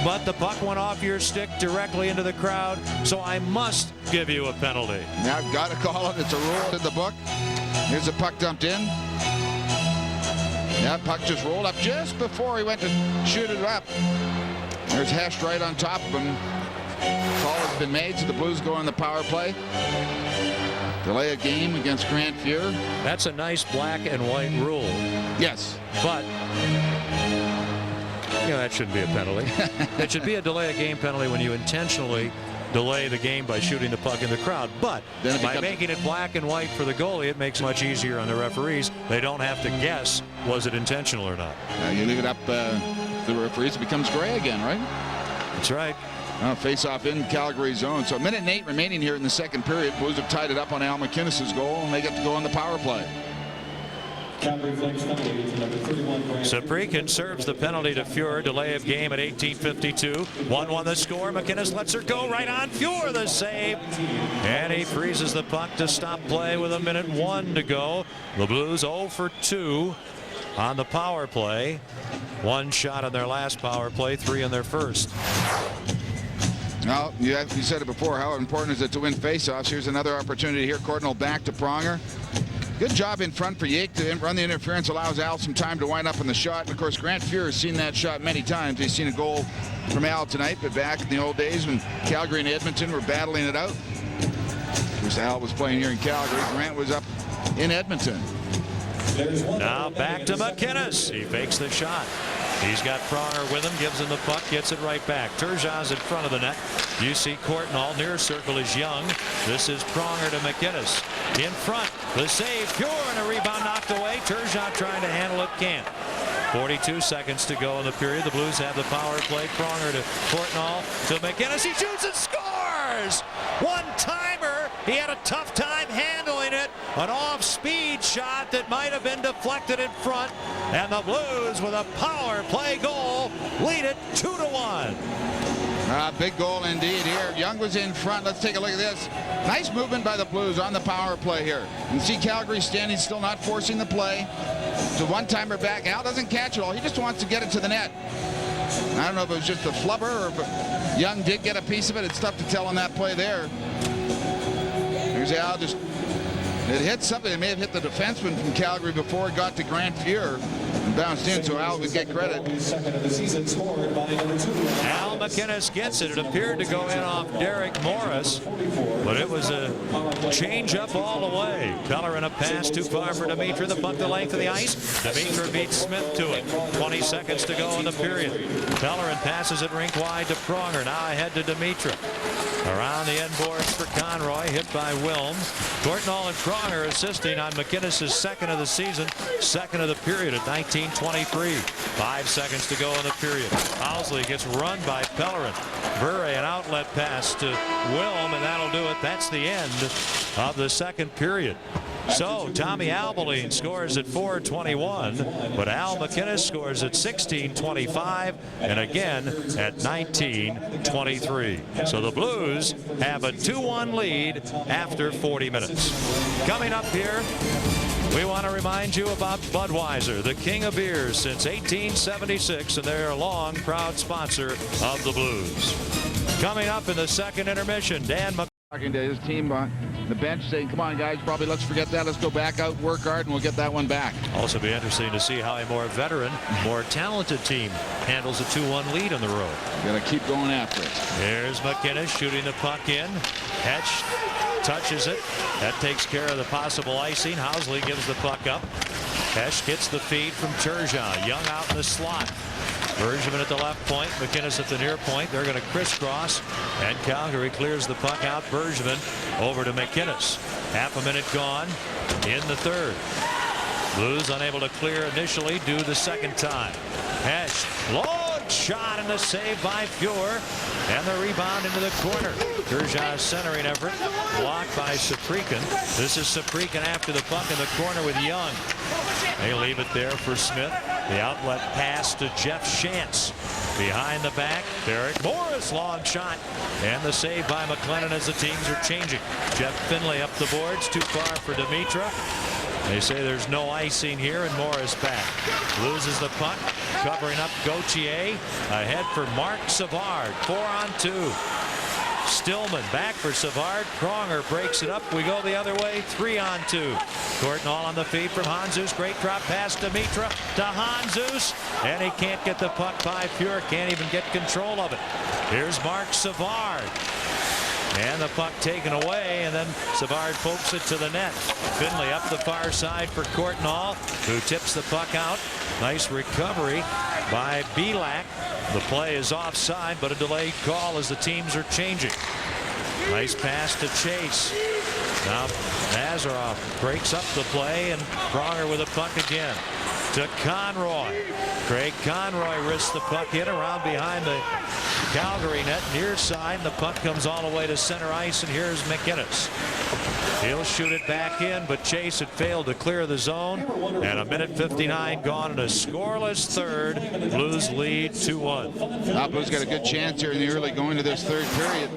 but the puck went off your stick directly into the crowd, so I must give you a penalty. Now I've got to call it. It's a rule in the book. Here's the puck dumped in. That puck just rolled up just before he went to shoot it up. There's Hesh right on top of him. Call has been made, so the Blues go on the power play. Delay a game against Grant Fuhrer. That's a nice black and white rule. Yes. But that shouldn't be a penalty. It should be a delay a game penalty when you intentionally delay the game by shooting the puck in the crowd. But by making it black and white for the goalie, it makes it much easier on the referees. They don't have to guess, was it intentional or not. You leave it up to the referees, it becomes gray again, right? That's right. Face off in Calgary zone. So 1:08 remaining here in the second period. Blues have tied it up on Al McInnes' goal, and they get to go on the power play. Saprikin serves the penalty to Fuhrer. Delay of game at 18:52. 1-1 the score. McInnes lets her go right on Fuhrer. The save. And he freezes the puck to stop play with 1:01 to go. The Blues 0 for 2 on the power play. 1 shot on their last power play, 3 in their first. Well, you said it before. How important is it to win faceoffs? Here's another opportunity here. Cordnell back to Pronger. Good job in front for Yake to run the interference, allows Al some time to wind up in the shot. And of course, Grant Fuhrer has seen that shot many times. He's seen a goal from Al tonight, but back in the old days when Calgary and Edmonton were battling it out. Of course, Al was playing here in Calgary. Grant was up in Edmonton. Now back to McInnes. He fakes the shot. He's got Pronger with him, gives him the puck, gets it right back. Turgeon's in front of the net. You see Courtnall, near circle is Young. This is Pronger to McInnes. In front, the save, Fuhrer, and a rebound knocked away. Turgeon trying to handle it, can't. 42 seconds to go in the period. The Blues have the power play. Pronger to Courtnall to McInnes. He shoots and scores! One-timer. He had a tough time handling it. An off-speed shot that might have been deflected in front. And the Blues, with a power play goal, lead it 2-1. Big goal indeed here. Young was in front. Let's take a look at this. Nice movement by the Blues on the power play here. You can see Calgary standing still, not forcing the play. It's a one-timer back. Al doesn't catch it all. He just wants to get it to the net. I don't know if it was just a flubber or if Young did get a piece of it. It's tough to tell on that play there. Here's Al just... It hit something. It may have hit the defenseman from Calgary before it got to Grant Fuhrer and bounced in, so Al would get credit. Al McInnes gets it. It appeared to go in off Derek Morris, but it was a change-up all the way. Pellerin a pass too far for Demitra. The puck the length of the ice. Demitra beats Smith to it. 20 seconds to go in the period. Pellerin passes it rink wide to Pronger. Now ahead to Demitra. Around the end boards for Conroy, hit by Wilm. Courtnall and Pronger assisting on McInnes' second of the season, second of the period at 19:23. 5 seconds to go in the period. Housley gets run by Pellerin. Bure, an outlet pass to Wilm, and that'll do it. That's the end of the second period. So Tommy Albeline scores at 4:21, but Al McInnes scores at 16:25 and again at 19:23. So the Blues have a 2-1 lead after 40 minutes. Coming up here, we want to remind you about Budweiser, the king of beers since 1876, and they're a long, proud sponsor of the Blues. Coming up in the second intermission, Dan talking to his team on the bench saying, come on guys, probably let's forget that, let's go back out, work hard, and we'll get that one back. Also be interesting to see how a more veteran, more talented team handles a 2-1 lead on the road. Gotta keep going after it. Here's McInnes shooting the puck in. Hetch touches it. That takes care of the possible icing. Housley gives the puck up. Hesh gets the feed from Turgeon. Young out in the slot. Bergevin at the left point, McInnes at the near point. They're going to crisscross, and Calgary clears the puck out. Bergevin over to McInnes. Half a minute gone in the third. Blues unable to clear initially, do the second time. Hesh, long shot and the save by Fuhr, and the rebound into the corner. Turgeon's centering effort blocked by Saprikin. This is Saprikin after the puck in the corner with Young. They leave it there for Smith. The outlet pass to Jeff Shantz. Behind the back, Derek Morris, long shot, and the save by McLennan as the teams are changing. Jeff Finley up the boards, too far for Dimitra. They say there's no icing here, and Morris back. Loses the puck, covering up Gauthier. Ahead for Mark Savard, 4-on-2. Stillman back for Savard. Pronger breaks it up. We go the other way, 3-on-2. Courtnall on the feed from Hanzus. Great drop pass to Mitra to Hanzus, and he can't get the puck by Fuhr. Can't even get control of it. Here's Mark Savard. And the puck taken away, and then Savard pokes it to the net. Finley up the far side for Courtnall, who tips the puck out. Nice recovery by Belak. The play is offside, but a delayed call as the teams are changing. Nice pass to Chase. Now Nazarov breaks up the play, and Pronger with a puck again to Conroy. Craig Conroy risks the puck hit around behind the Calgary net, near side. The puck comes all the way to center ice, and here's McInnes. He'll shoot it back in, but Chase had failed to clear the zone, and 1:59 gone in a scoreless third. Blues lead 2-1. Blues got a good chance here in the early going to this third period.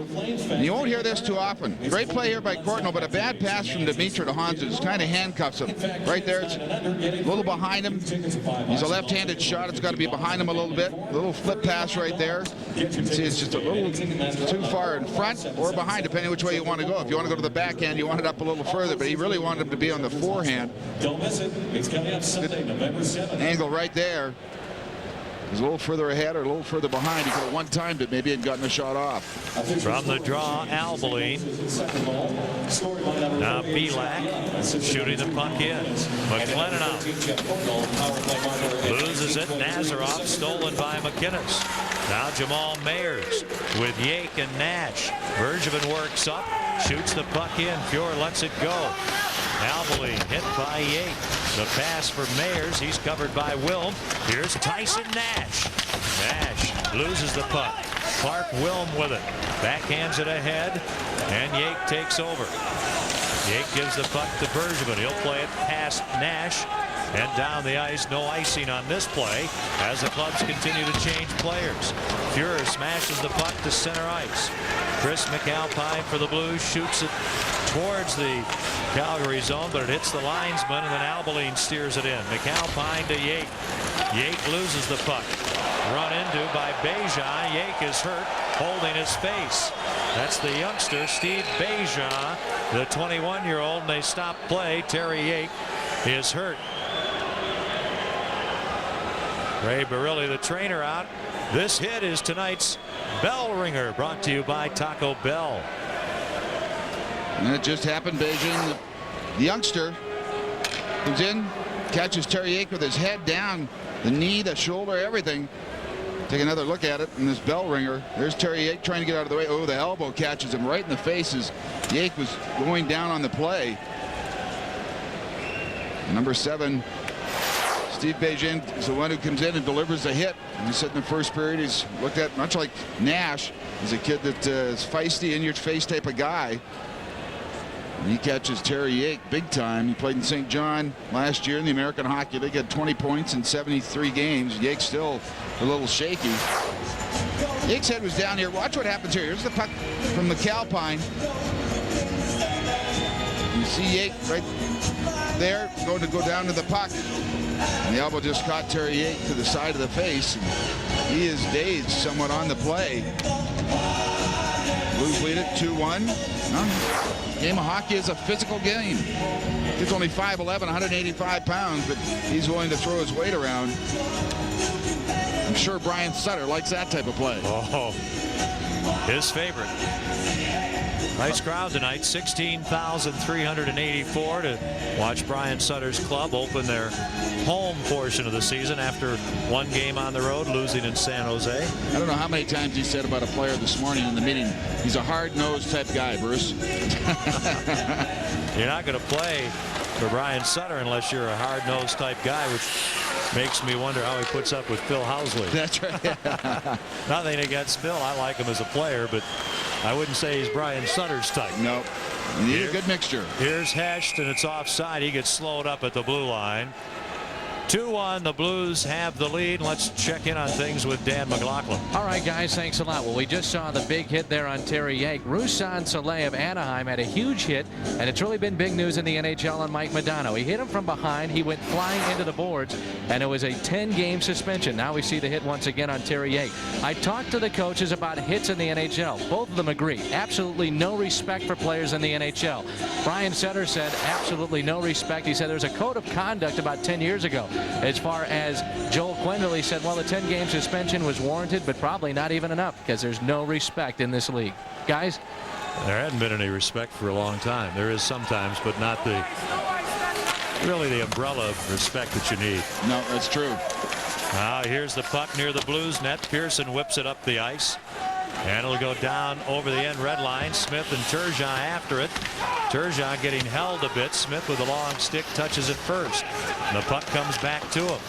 And you won't hear this too often. Great play here by Courtnall, but a bad pass from Dimitra to Hanzus kind of handcuffs him. Right there, it's a little behind him. He's a left-handed shot. It's got to be behind him a little bit. A little flip pass right there. You can see it's just a little too far in front or behind, depending which way you want to go. If you want to go to the backhand, you want it up a little further, but he really wanted him to be on the forehand. Don't miss it. It's coming up Sunday, November 7th. Angle right there. He's a little further ahead or a little further behind. He could have one-timed it maybe and gotten a shot off. From the draw, Albeline. Now Belak shooting the puck in. McLennan out. Loses it. Nazarov stolen by McInnes. Now Jamal Mayers with Yake and Nash. Bergevin works up, shoots the puck in. Fuhr lets it go. Albeline hit by Yake. The pass for Mayers. He's covered by Wilm. Here's Tyson Nash. Nash loses the puck. Clark Wilm with it. Backhands it ahead, and Yake takes over. Yake gives the puck to Bergevin. He'll play it past Nash and down the ice. No icing on this play as the clubs continue to change players. Fuhr smashes the puck to center ice. Chris McAlpine for the Blues shoots it towards the Calgary zone, but it hits the linesman, and then Albeline steers it in. McAlpine to Yake. Yake loses the puck. Run into by Bejan. Yake is hurt, holding his face. That's the youngster, Steve Bejan, the 21-year-old, and they stop play. Terry Yake is hurt. Ray Barilli, the trainer, out. This hit is tonight's bell ringer, brought to you by Taco Bell. And it just happened. Beijing, the youngster, comes in, catches Terry Yake with his head down, the knee, the shoulder, everything. Take another look at it, and this bell ringer. There's Terry Yake trying to get out of the way. Oh, the elbow catches him right in the face as Yake was going down on the play. Number 7, Steve Beijing, is the one who comes in and delivers the hit. And he said in the first period he's looked at much like Nash. He's a kid that is feisty, in-your-face type of guy. And he catches Terry Yake big time. He played in St. John last year in the American Hockey League. Had 20 points in 73 games. Yake's still a little shaky. Yake's head was down here. Watch what happens here. Here's the puck from McAlpine. You see Yake right there going to go down to the puck. And the elbow just caught Terry Yake to the side of the face. And he is dazed somewhat on the play. Blues lead it 2-1. Game of hockey is a physical game. He's only 5'11", 185 pounds, but he's willing to throw his weight around. I'm sure Brian Sutter likes that type of play. Oh, his favorite. Nice crowd tonight, 16,384 to watch Brian Sutter's club open their home portion of the season after one game on the road, losing in San Jose. I don't know how many times he said about a player this morning in the meeting, he's a hard-nosed type guy, Bruce. You're not going to play for Brian Sutter unless you're a hard-nosed type guy, which makes me wonder how he puts up with Phil Housley. That's right. Nothing against Phil. I like him as a player, but I wouldn't say he's Brian Sutter's type. Nope. You need a good mixture. Here's Hecht, and it's offside. He gets slowed up at the blue line. 2-1. The Blues have the lead. Let's check in on things with Dan McLaughlin. All right, guys, thanks a lot. Well, we just saw the big hit there on Terry Yake. Ruslan Saleh of Anaheim had a huge hit, and it's really been big news in the NHL on Mike Modano. He hit him from behind. He went flying into the boards, and it was a 10-game suspension. Now we see the hit once again on Terry Yake. I talked to the coaches about hits in the NHL. Both of them agree. Absolutely no respect for players in the NHL. Brian Sutter said absolutely no respect. He said there's a code of conduct about 10 years ago. As far as Joel Quenneville, he said, well, the 10-game suspension was warranted, but probably not even enough because there's no respect in this league. Guys? There hadn't been any respect for a long time. There is sometimes, but not really the umbrella of respect that you need. No, that's true. Now here's the puck near the Blues net. Pearson whips it up the ice. And it'll go down over the end red line. Smith and Turgeon after it. Turgeon getting held a bit. Smith with a long stick touches it first. And the puck comes back to him.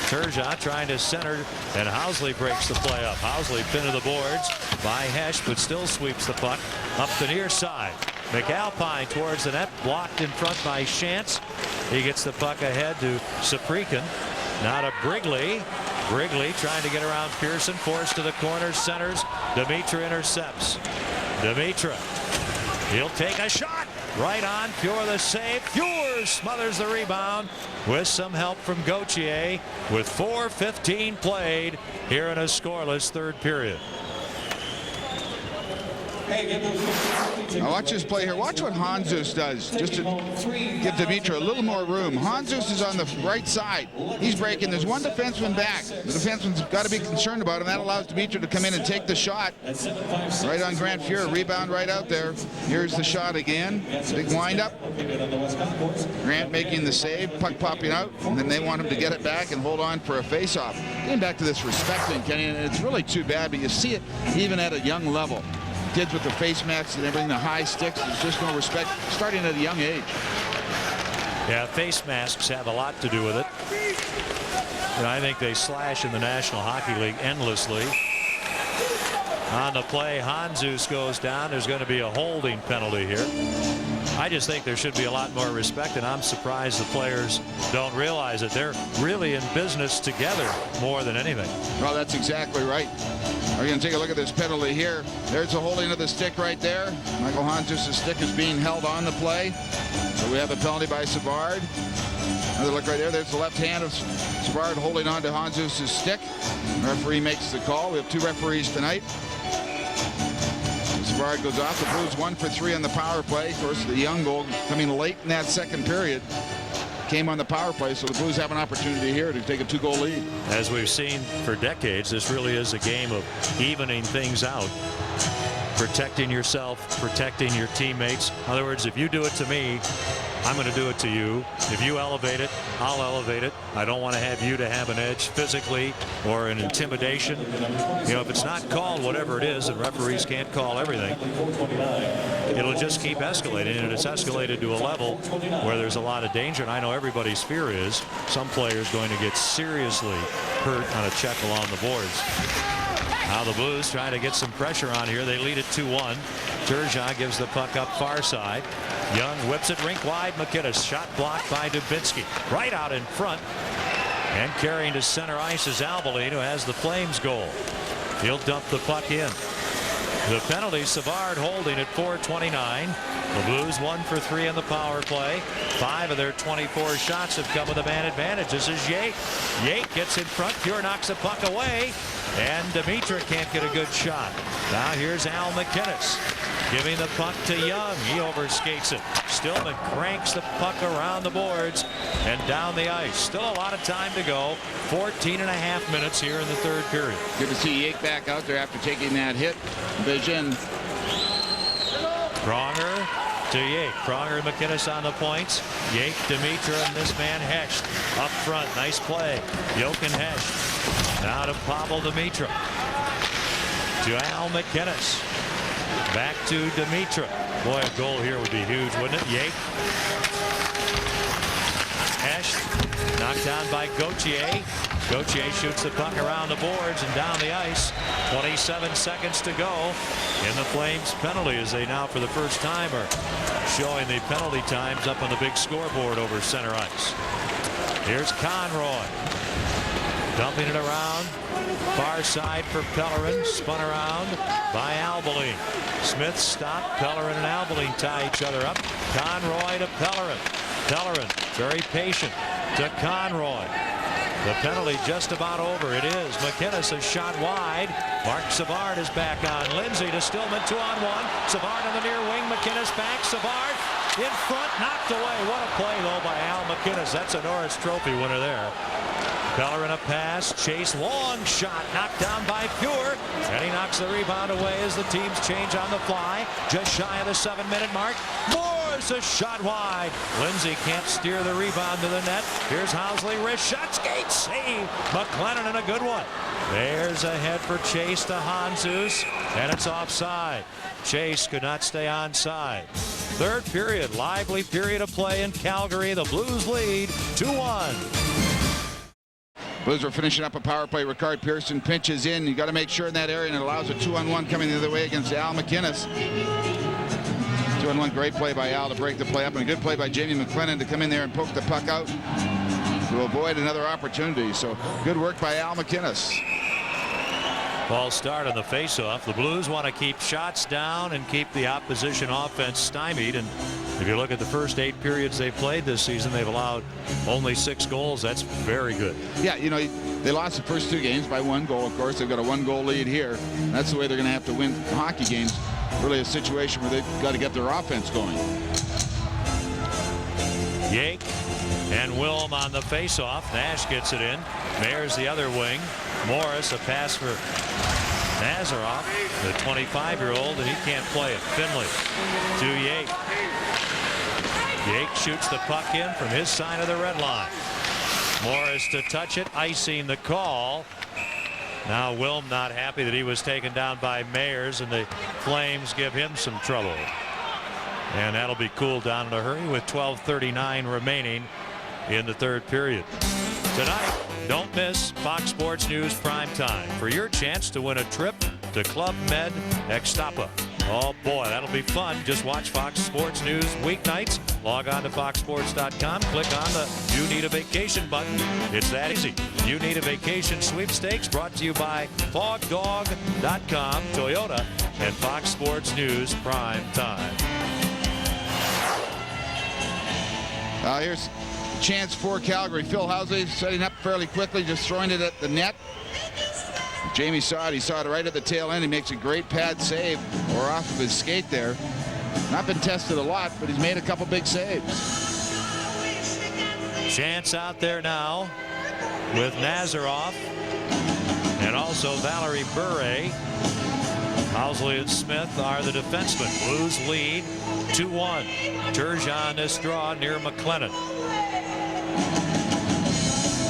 Turgeon trying to center, and Housley breaks the play up. Housley pinned to the boards by Hecht, but still sweeps the puck up the near side. McAlpine towards the net, blocked in front by Shantz. He gets the puck ahead to Saprikin. Now to Brigley. Brigley trying to get around Pearson, forced to the corner, centers. Dimitra intercepts. Dimitra. He'll take a shot. Right on. Pure the save. Pure smothers the rebound with some help from Gauthier with 4:15 played here in a scoreless third period. Now watch this play here. Watch what Hanzus does just to give Dimitra a little more room. Hanzus is on the right side. He's breaking. There's one defenseman back. The defenseman's got to be concerned about him. That allows Dimitra to come in and take the shot. Right on Grant Fuhr. Rebound right out there. Here's the shot again. Big windup. Grant making the save. Puck popping out. And then they want him to get it back and hold on for a face-off. Getting back to this respect thing, Kenny, and it's really too bad, but you see it even at a young level. Kids with the face masks and everything, the high sticks, there's just no respect starting at a young age. Yeah, face masks have a lot to do with it. And I think they slash in the National Hockey League endlessly. On the play, Hanzus goes down. There's going to be a holding penalty here. I just think there should be a lot more respect, and I'm surprised the players don't realize it. They're really in business together more than anything. Well, that's exactly right. We're going to take a look at this penalty here. There's a holding of the stick right there. Michael Hanzus' stick is being held on the play. So we have a penalty by Savard. Another look right there. There's the left hand of Savard holding on to Hanzus' stick. The referee makes the call. We have two referees tonight. Savard goes off. The Blues 1 for 3 on the power play. Of course, the Young goal coming late in that second period came on the power play, so the Blues have an opportunity here to take a 2-goal lead. As we've seen for decades, this really is a game of evening things out. Protecting yourself, protecting your teammates. In other words, if you do it to me, I'm going to do it to you. If you elevate it, I'll elevate it. I don't want to have you to have an edge physically or an intimidation. You know, if it's not called, whatever it is, and referees can't call everything, it'll just keep escalating, and it's escalated to a level where there's a lot of danger. And I know everybody's fear is some player's going to get seriously hurt on a check along the boards. Now the Blues trying to get some pressure on here. They lead it 2-1. Turgeon gives the puck up far side. Young whips it rink wide. McKinnis shot blocked by Dubinsky. Right out in front. And carrying to center ice is Albaline, who has the Flames goal. He'll dump the puck in. The penalty, Savard holding at 4:29. The Blues 1 for 3 on the power play. 5 of their 24 shots have come with a man advantage. This is Yake. Yake gets in front. Pure knocks the puck away. And Dimitra can't get a good shot. Now here's Al McInnes giving the puck to Young. He overskates it. Stillman cranks the puck around the boards and down the ice. Still a lot of time to go. 14.5 minutes here in the third period. Good to see Yake back out there after taking that hit. Vision. Pronger to Yake. Pronger and McInnes on the points. Yake, Dimitra, and this man Hecht up front. Nice play. Yoke and Hecht. Now to Pavel Dimitra. To Al McInnes. Back to Dimitra. Boy, a goal here would be huge, wouldn't it? Yake. Knocked down by Gauthier. Gauthier shoots the puck around the boards and down the ice. 27 seconds to go in the Flames penalty, as they now for the first time are showing the penalty times up on the big scoreboard over center ice. Here's Conroy. Dumping it around. Far side for Pellerin. Spun around by Albeline. Smith stopped. Pellerin and Albeline tie each other up. Conroy to Pellerin. Pellerin very patient to Conroy. The penalty just about over. It is. McInnes a shot wide. Mark Savard is back on. Lindsay to Stillman, 2-on-1. Savard on the near wing. McInnes back. Savard in front, knocked away. What a play though by Al McInnes. That's a Norris Trophy winner there. Pellerin a pass. Chase long shot knocked down by Pure, and he knocks the rebound away as the teams change on the fly. Just shy of the 7-minute mark. Moore's a shot wide. Lindsay can't steer the rebound to the net. Here's Housley, wrist shot, skate save. McLennan and a good one. There's a head for Chase to Hanzus, and it's offside. Chase could not stay onside. Third period, lively period of play in Calgary. The Blues lead 2-1. Blues are finishing up a power play. Ricard Pearson pinches in. You got to make sure in that area, and it allows a 2-on-1 coming the other way against Al McInnes. 2-on-1, great play by Al to break the play up, and a good play by Jamie McLennan to come in there and poke the puck out to avoid another opportunity. So good work by Al McInnes. False start on the faceoff. The Blues want to keep shots down and keep the opposition offense stymied. And if you look at the first 8 periods they've played this season, they've allowed only 6 goals. That's very good. Yeah, you know, they lost the first 2 games by 1 goal. Of course, they've got a 1-goal lead here. And that's the way they're going to have to win hockey games. Really a situation where they've got to get their offense going. Yake and Wilm on the faceoff. Nash gets it in. Mayer's the other wing. Morris, a pass for Nazaroff, the 25-year-old, and he can't play it. Finley to Yake. Yake shoots the puck in from his side of the red line. Morris to touch it, icing the call. Now Wilm not happy that he was taken down by Mayers, and the Flames give him some trouble. And that'll be cooled down in a hurry with 12:39 remaining in the third period. Tonight, don't miss Fox Sports News Prime Time for your chance to win a trip to Club Med Ixtapa. Oh boy, that'll be fun. Just watch Fox Sports News weeknights. Log on to foxsports.com. Click on the You Need a Vacation button. It's that easy. You Need a Vacation sweepstakes brought to you by fogdog.com, Toyota, and Fox Sports News Prime Time. Here's a chance for Calgary. Phil Housley setting up fairly quickly, just throwing it at the net. Jamie saw it. He saw it right at the tail end. He makes a great pad save, or off of his skate there. Not been tested a lot, but he's made a couple big saves. Chance out there now with Nazaroff and also Valerie Bure. Housley and Smith are the defensemen. Blues lead 2-1. Turgeon this draw near McLennan.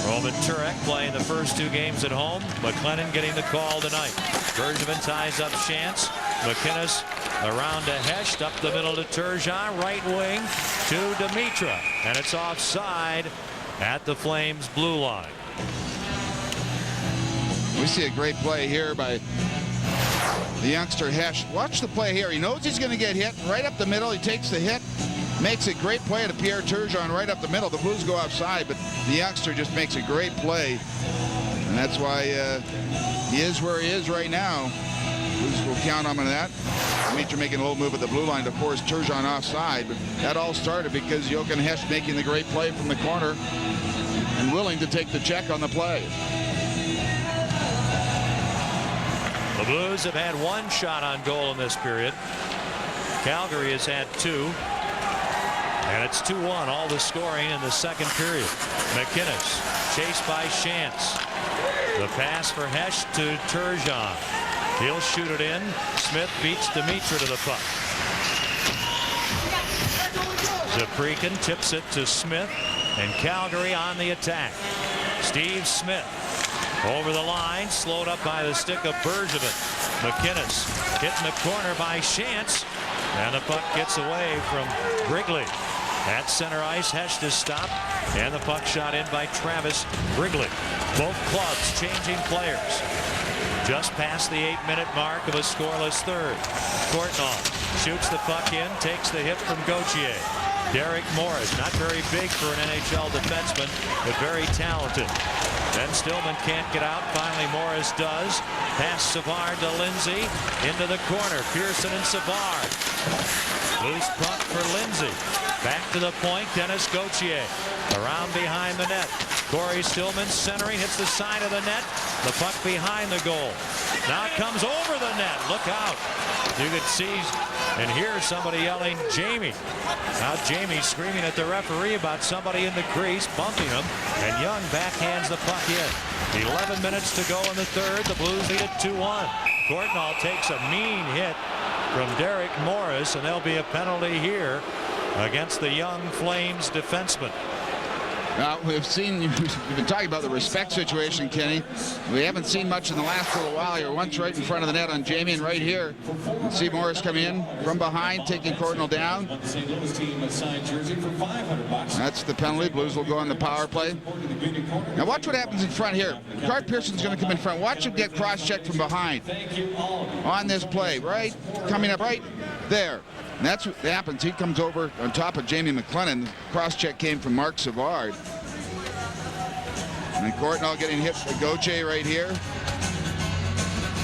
Roman Turek playing the first 2 games at home. McLennan getting the call tonight. Bergevin ties up Chance. McInnes around to Hesht, up the middle to Turgeon, right wing to Dimitra, and it's offside at the Flames blue line. We see a great play here by the youngster Hesht. Watch the play here. He knows he's going to get hit right up the middle. He takes the hit, makes a great play to Pierre Turgeon right up the middle. The Blues go offside, but the youngster just makes a great play, and that's why he is where he is right now. Blues will count on that. Dimitra making a little move at the blue line to force Turgeon offside, but that all started because Jochen Hesht making the great play from the corner and willing to take the check on the play. The Blues have had 1 shot on goal in this period. Calgary has had 2. And it's 2-1, all the scoring in the second period. McInnes chased by Chance. The pass for Hesht to Turgeon. He'll shoot it in. Smith beats Dimitra to the puck. Zaprikin tips it to Smith, and Calgary on the attack. Steve Smith over the line, slowed up by the stick of Bergevin. McInnes hit in the corner by Chance, and the puck gets away from Wrigley. At center ice, Hecht is stopped, and the puck shot in by Travis Wrigley. Both clubs changing players. Just past the 8-minute mark of a scoreless third. Courtnall shoots the puck in, takes the hit from Gauthier. Derek Morris, not very big for an NHL defenseman, but very talented. Then Stillman can't get out. Finally, Morris does. Pass Savard to Lindsay. Into the corner. Pearson and Savard. Loose puck for Lindsay. Back to the point. Dennis Gauthier. Around behind the net. Corey Stillman centering. Hits the side of the net. The puck behind the goal. Now it comes over the net. Look out. You could see and hear somebody yelling, Jamie. Now Jamie screaming at the referee about somebody in the crease, bumping him. And Young backhands the puck in. 11 minutes to go in the third. The Blues lead it 2-1. Courtnall takes a mean hit from Derek Morris, and there'll be a penalty here against the Young Flames defenseman. Now, we've been talking about the respect situation, Kenny. We haven't seen much in the last little while here. Once right in front of the net on Jamie, and right here, you see Morris come in from behind, taking Courtnall down. That's the penalty. Blues will go on the power play. Now watch what happens in front here. Carl Pearson's going to come in front. Watch him get cross-checked from behind on this play, right? Coming up right there. And that's what happens. He comes over on top of Jamie McLennan. Cross-check came from Mark Savard. And Courtnall getting hit by Gauthier right here.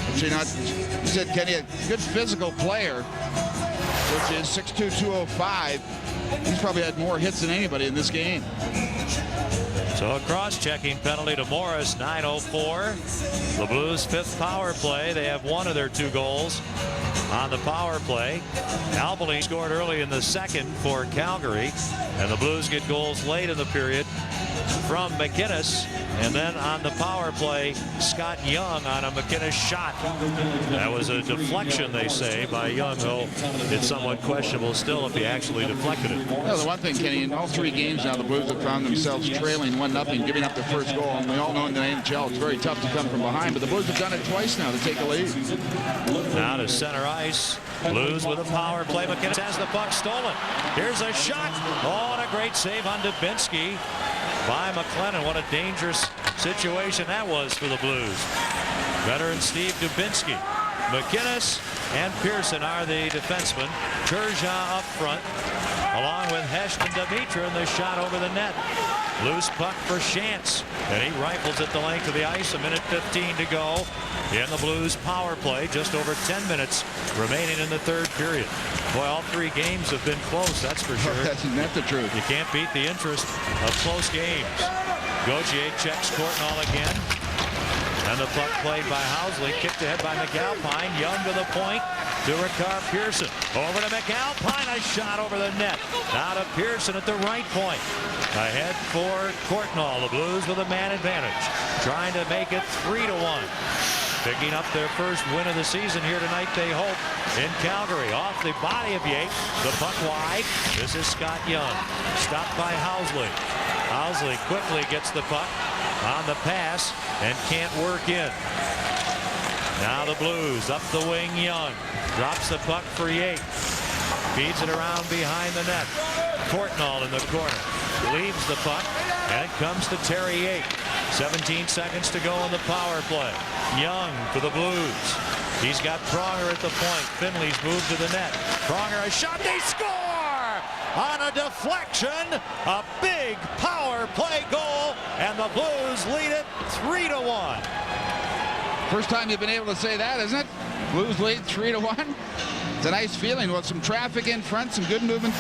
Actually not, you said, Kenny, a good physical player, which is 6'2", 205. He's probably had more hits than anybody in this game. So a cross-checking penalty to Morris, 9:04. The Blues' fifth power play. They have one of their two goals on the power play. Alberline scored early in the second for Calgary, and the Blues get goals late in the period from McInnes, and then on the power play, Scott Young on a McInnes shot. That was a deflection, they say, by Young, though it's somewhat questionable still if he actually deflected it. Well, the one thing, Kenny, in all three games now, the Blues have found themselves trailing 1-0, giving up their first goal. And we all know in the NHL it's very tough to come from behind, but the Blues have done it twice now to take a lead. Now to center ice. Blues with a power play. McInnes has the puck stolen. Here's a shot. Oh, and a great save on Dubinsky by McLennan. What a dangerous situation that was for the Blues. Veteran Steve Dubinsky. McInnes and Pearson are the defensemen. Turgeon up front, along with Hecht and Dimitra, and the shot over the net. Loose puck for Shantz, and he rifles it the length of the ice. 1:15 to go in the Blues power play. Just over 10 minutes remaining in the third period. Boy, all three games have been close, that's for sure. That's the truth. You can't beat the interest of close games. Gauthier checks Courtnall again. And the puck played by Housley, kicked ahead by McAlpine. Young to the point to Ricard Pearson. Over to McAlpine, a shot over the net. Now to Pearson at the right point. Ahead for Courtnall. The Blues with a man advantage, trying to make it 3-1. Picking up their first win of the season here tonight, they hope, in Calgary. Off the body of Yates, the puck wide. This is Scott Young, stopped by Housley. Housley quickly gets the puck on the pass and can't work in. Now the Blues up the wing. Young drops the puck for Yates. Feeds it around behind the net. Courtnall in the corner. Leaves the puck, and it comes to Terry Yates. 17 seconds to go on the power play. Young for the Blues. He's got Pronger at the point. Finley's moved to the net. Pronger, a shot. They score! On a deflection, a big power play goal, and the Blues lead it 3-1. First time you've been able to say that, isn't it? Blues lead 3-1. It's a nice feeling with some traffic in front, some good movement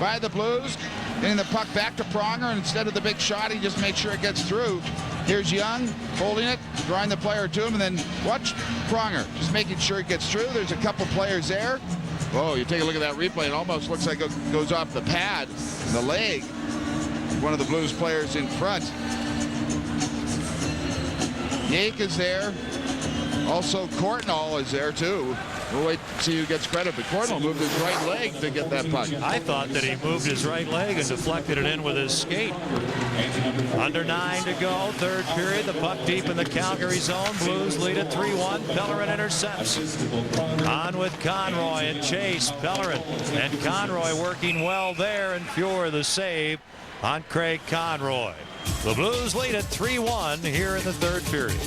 by the Blues. Getting the puck back to Pronger, and instead of the big shot, he just makes sure it gets through. Here's Young holding it, drawing the player to him, and then watch Pronger just making sure it gets through. There's a couple players there. Whoa, you take a look at that replay. It almost looks like it goes off the pad, the leg. One of the Blues players in front. Yake is there. Also, Courtnall is there, too. We'll wait to see who gets credit, but Courtnall moved his right leg to get that puck. I thought that he moved his right leg and deflected it in with his skate. Under 9 to go, third period. The puck deep in the Calgary zone. Blues lead at 3-1. Pellerin intercepts. On with Conroy and Chase. Pellerin and Conroy working well there, and Fuhr the save on Craig Conroy. The Blues lead at 3-1 here in the third period.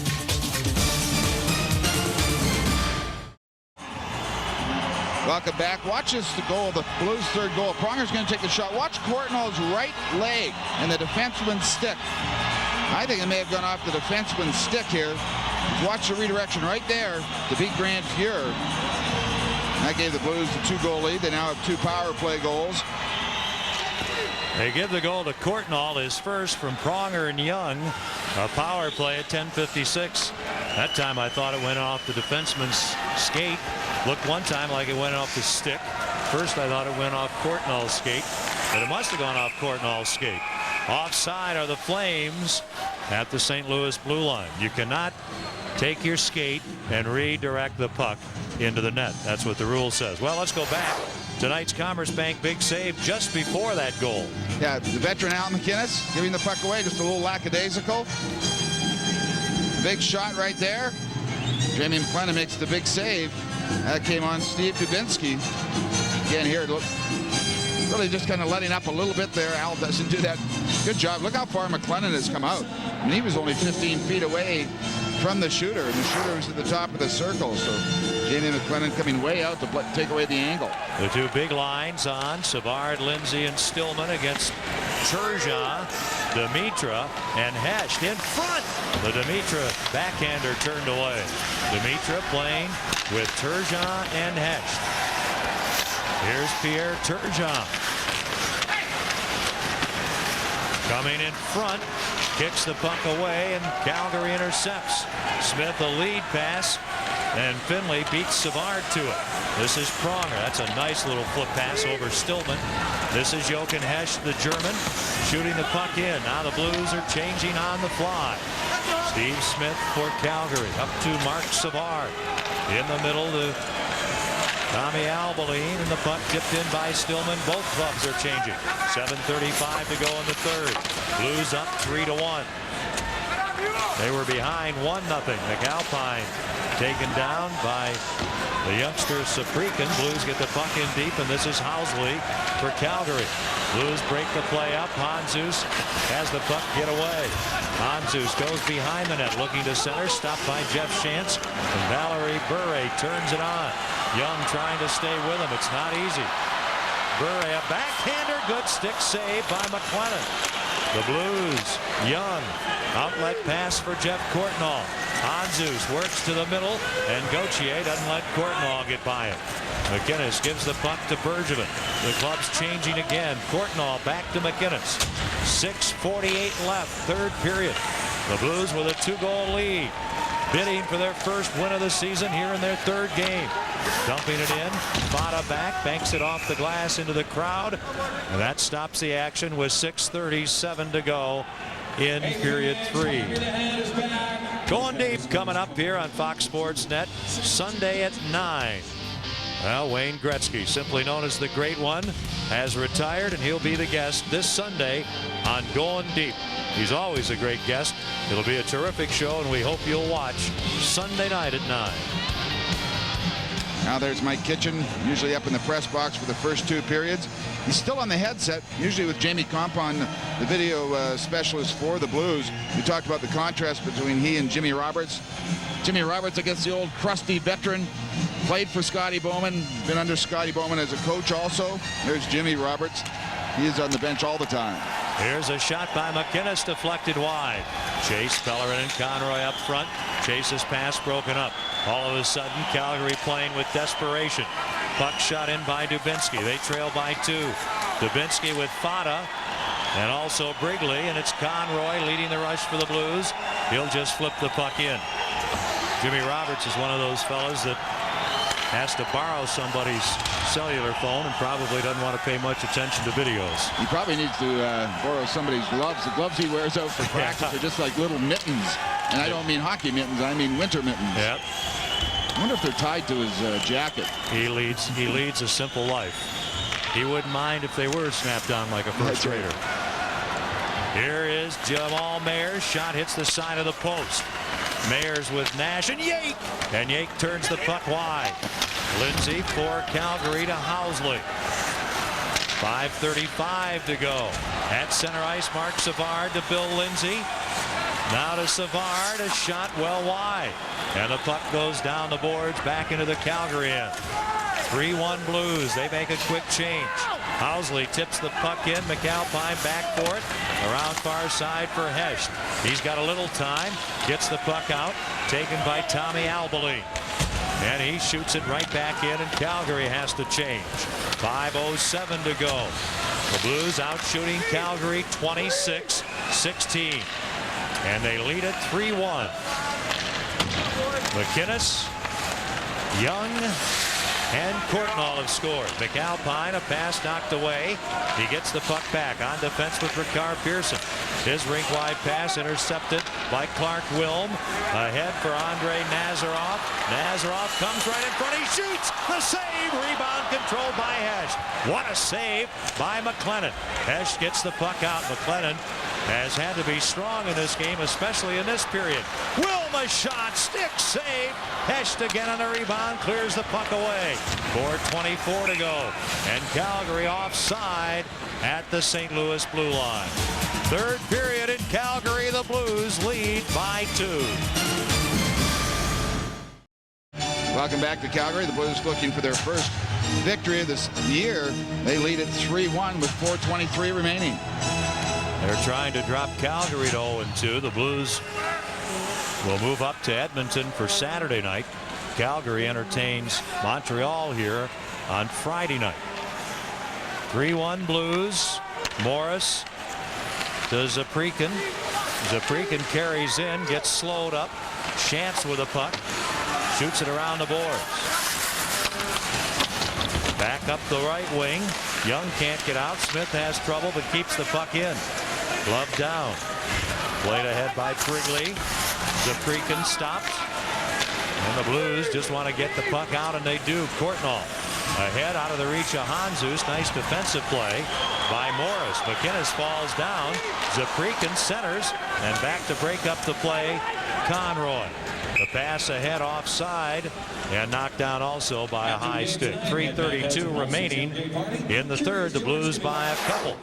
Welcome back. Watch this, the goal, the Blues' third goal. Pronger's going to take the shot. Watch Courtnall's right leg and the defenseman's stick. I think it may have gone off the defenseman's stick here. Watch the redirection right there to beat Grant Fuhr. That gave the Blues the 2-goal lead. They now have 2 power play goals. They give the goal to Courtnall, his first from Pronger and Young. A power play at 10:56. That time I thought it went off the defenseman's skate. Looked one time like it went off the stick. First I thought it went off Courtnall's skate, but it must have gone off Courtnall's skate. Offside are the Flames at the St. Louis blue line. You cannot take your skate and redirect the puck into the net. That's what the rule says. Well, let's go back. Tonight's Commerce Bank big save just before that goal. Yeah, the veteran Al McInnes giving the puck away, just a little lackadaisical. Big shot right there. Jamie McLennan makes the big save. That came on Steve Dubinsky. Again here, really just kind of letting up a little bit there. Al doesn't do that. Good job. Look how far McLennan has come out. I mean, he was only 15 feet away from the shooter, and the shooter was at the top of the circle. So Jamie McLennan coming way out to take away the angle. The 2 big lines on Savard, Lindsay, and Stillman against Turgeon, Dimitra, and Hecht in front. The Dimitra backhander turned away. Dimitra playing with Turgeon and Hecht. Here's Pierre Turgeon. Coming in front, kicks the puck away, and Calgary intercepts. Smith a lead pass, and Finley beats Savard to it. This is Pronger. That's a nice little flip pass over Stillman. This is Jochen Hecht, the German, shooting the puck in. Now the Blues are changing on the fly. Steve Smith for Calgary, up to Mark Savard. In the middle to Tommy Albaline, and the puck tipped in by Stillman. Both clubs are changing. 7:35 to go in the third. Blues up 3-1. They were behind 1-0. McAlpine taken down by the youngster Saprikan. Blues get the puck in deep, and this is Housley for Calgary. Blues break the play up. Hanzus has the puck get away. Hanzus goes behind the net, looking to center, stopped by Jeff Shantz, and Valerie Bure turns it on. Young trying to stay with him. It's not easy. Bure, a backhander, good stick save by McLennan. The Blues, Young, outlet pass for Jeff Courtnall. Hanzus works to the middle, and Gauthier doesn't let Courtnall get by him. McInnes gives the puck to Bergevin. The club's changing again. Courtnall back to McInnes. 6:48 left, third period. The Blues with a 2-goal lead, bidding for their first win of the season here in their third game. Dumping it in, Fata back, banks it off the glass into the crowd, and that stops the action with 6:37 to go in period 3. Going deep coming up here on Fox Sports Net Sunday at 9. Well, Wayne Gretzky, simply known as the Great One, has retired, and he'll be the guest this Sunday on Going Deep. He's always a great guest. It'll be a terrific show, and we hope you'll watch Sunday night at 9. Now there's Mike Kitchen, usually up in the press box for the first 2 periods. He's still on the headset, usually with Jamie Compon, the video specialist for the Blues. We talked about the contrast between he and Jimmy Roberts. Jimmy Roberts against the old crusty veteran, played for Scotty Bowman, been under Scotty Bowman as a coach also. There's Jimmy Roberts. He is on the bench all the time. Here's a shot by McInnes, deflected wide. Chase, Pellerin, and Conroy up front. Chase's pass broken up. All of a sudden, Calgary playing with desperation. Puck shot in by Dubinsky. They trail by 2. Dubinsky with Fata and also Brigley, and it's Conroy leading the rush for the Blues. He'll just flip the puck in. Jimmy Roberts is one of those fellas that has to borrow somebody's cellular phone and probably doesn't want to pay much attention to videos. He probably needs to borrow somebody's gloves. The gloves he wears out for practice are just like little mittens. And I don't mean hockey mittens, I mean winter mittens. Yep. I wonder if they're tied to his jacket. He leads a simple life. He wouldn't mind if they were snapped on like a first grader. Here is Jamal Mayers. Shot hits the side of the post. Mayers with Nash and Yake. And Yake turns the puck wide. Lindsay for Calgary to Housley. 5:35 to go. At center ice, Mark Savard to Bill Lindsay. Now to Savard, a shot well wide. And the puck goes down the boards back into the Calgary end. 3-1 Blues. They make a quick change. Housley tips the puck in. McAlpine back for it. Around far side for Hecht. He's got a little time. Gets the puck out. Taken by Tommy Albaline. And he shoots it right back in, and Calgary has to change. 5:07 to go. The Blues out shooting Calgary 26-16. And they lead it 3-1. McInnes, Young, and Courtnall have scored. McAlpine, a pass knocked away. He gets the puck back on defense with Ricard Pearson. His rink-wide pass intercepted by Clark Wilm. Ahead for Andre Nazarov. Nazarov comes right in front. He shoots. The save. Rebound controlled by Hecht. What a save by McLennan. Hecht gets the puck out. McLennan has had to be strong in this game, especially in this period. Wilm a shot. Stick save. Hecht again on the rebound. Clears the puck away. 4:24 to go. And Calgary offside at the St. Louis blue line. Third period in Calgary. The Blues lead by 2. Welcome back to Calgary. The Blues looking for their first victory of this year. They lead at 3-1 with 4:23 remaining. They're trying to drop Calgary to 0-2. The Blues will move up to Edmonton for Saturday night. Calgary entertains Montreal here on Friday night. 3-1 Blues. Morris to Zaprikin. Zaprikin carries in, gets slowed up. Shantz with a puck. Shoots it around the boards. Back up the right wing. Young can't get out. Smith has trouble but keeps the puck in. Glove down. Played ahead by Prigley. Zaprikin stopped. And the Blues just want to get the puck out, and they do. Courtnall ahead out of the reach of Hanzus. Nice defensive play by Morris. McInnes falls down. Zaprikin centers, and back to break up the play, Conroy. The pass ahead offside and knocked down also by a high stick. 3:32 remaining in the third. The Blues by a couple.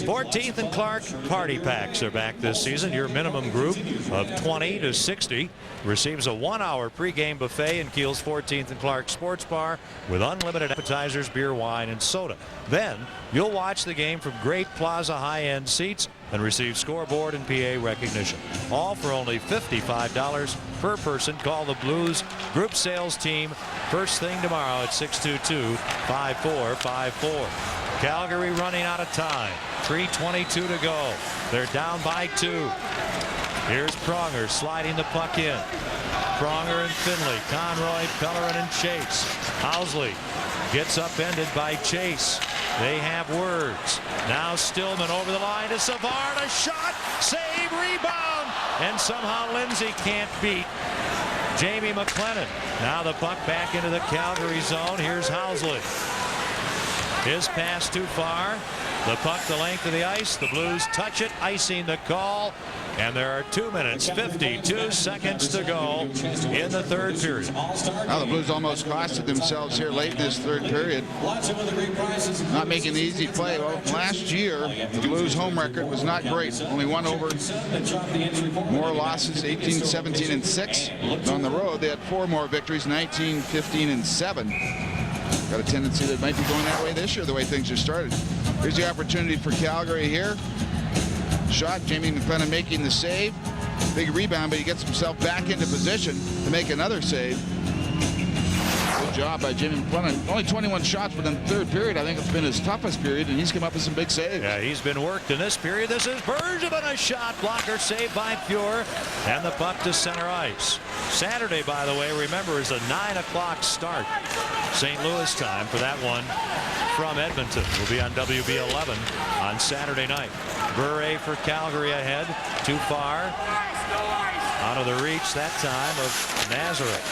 14th and Clark party packs are back this season. Your minimum group of 20 to 60 receives a 1-hour pregame buffet in Kiel's 14th and Clark Sports Bar with unlimited appetizers, beer, wine, and soda. Then you'll watch the game from great Plaza high-end seats and receive scoreboard and PA recognition. All for only $55 per person. Call the Blues group sales team first thing tomorrow at 622-5454. Calgary running out of time. 3:22 to go. They're down by 2. Here's Pronger sliding the puck in. Pronger and Finley, Conroy, Pellerin, and Chase. Housley gets upended by Chase. They have words. Now Stillman over the line to Savard. A shot, save, rebound, and somehow Lindsay can't beat Jamie McLennan. Now the puck back into the Calgary zone. Here's Housley. His pass too far. The puck the length of the ice. The Blues touch it, icing the call. And there are 2 minutes 52 seconds to go in the third period. Now the Blues almost costed themselves here late in this third period. Not making the easy play. Well, last year the Blues home record was not great. Only one over. More losses, 18, 17, and 6. On the road they had 4 more victories, 19, 15, and 7. Got a tendency that might be going that way this year, the way things are started. Here's the opportunity for Calgary here. Shot, Jamie McLennan making the save. Big rebound, but he gets himself back into position to make another save. Good job by Jamie McLennan. Only 21 shots within the third period. I think it's been his toughest period, and he's come up with some big saves. Yeah, he's been worked in this period. This is Bergevin, a shot blocker saved by Pure, and the puck to center ice. Saturday, by the way, remember, is a 9 o'clock start. St. Louis time for that one from Edmonton. Will be on WB11 on Saturday night. Bure for Calgary ahead. Too far. Out of the reach that time of Nazareth.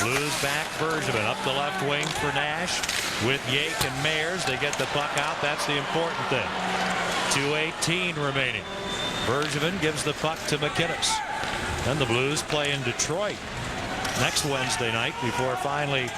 Blues back Bergevin up the left wing for Nash with Yake and Mayers. They get the puck out. That's the important thing. 2:18 remaining. Bergevin gives the puck to McInnes. Then the Blues play in Detroit next Wednesday night before finally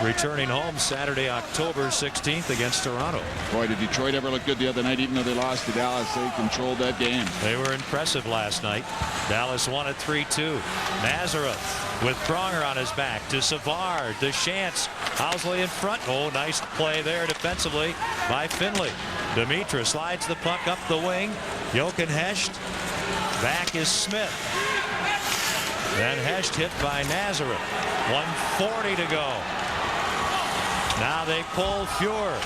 returning home Saturday, October 16th against Toronto. Boy, did Detroit ever look good the other night, even though they lost to Dallas. They controlled that game. They were impressive last night. Dallas won at 3-2. Nazareth with Pronger on his back to Savard, to Shantz. Housley in front. Oh, nice play there defensively by Finley. Dimitra slides the puck up the wing. Jochen Hecht. Back is Smith. Then Hecht hit by Nazareth. 1:40 to go. Now they pull Fuhr.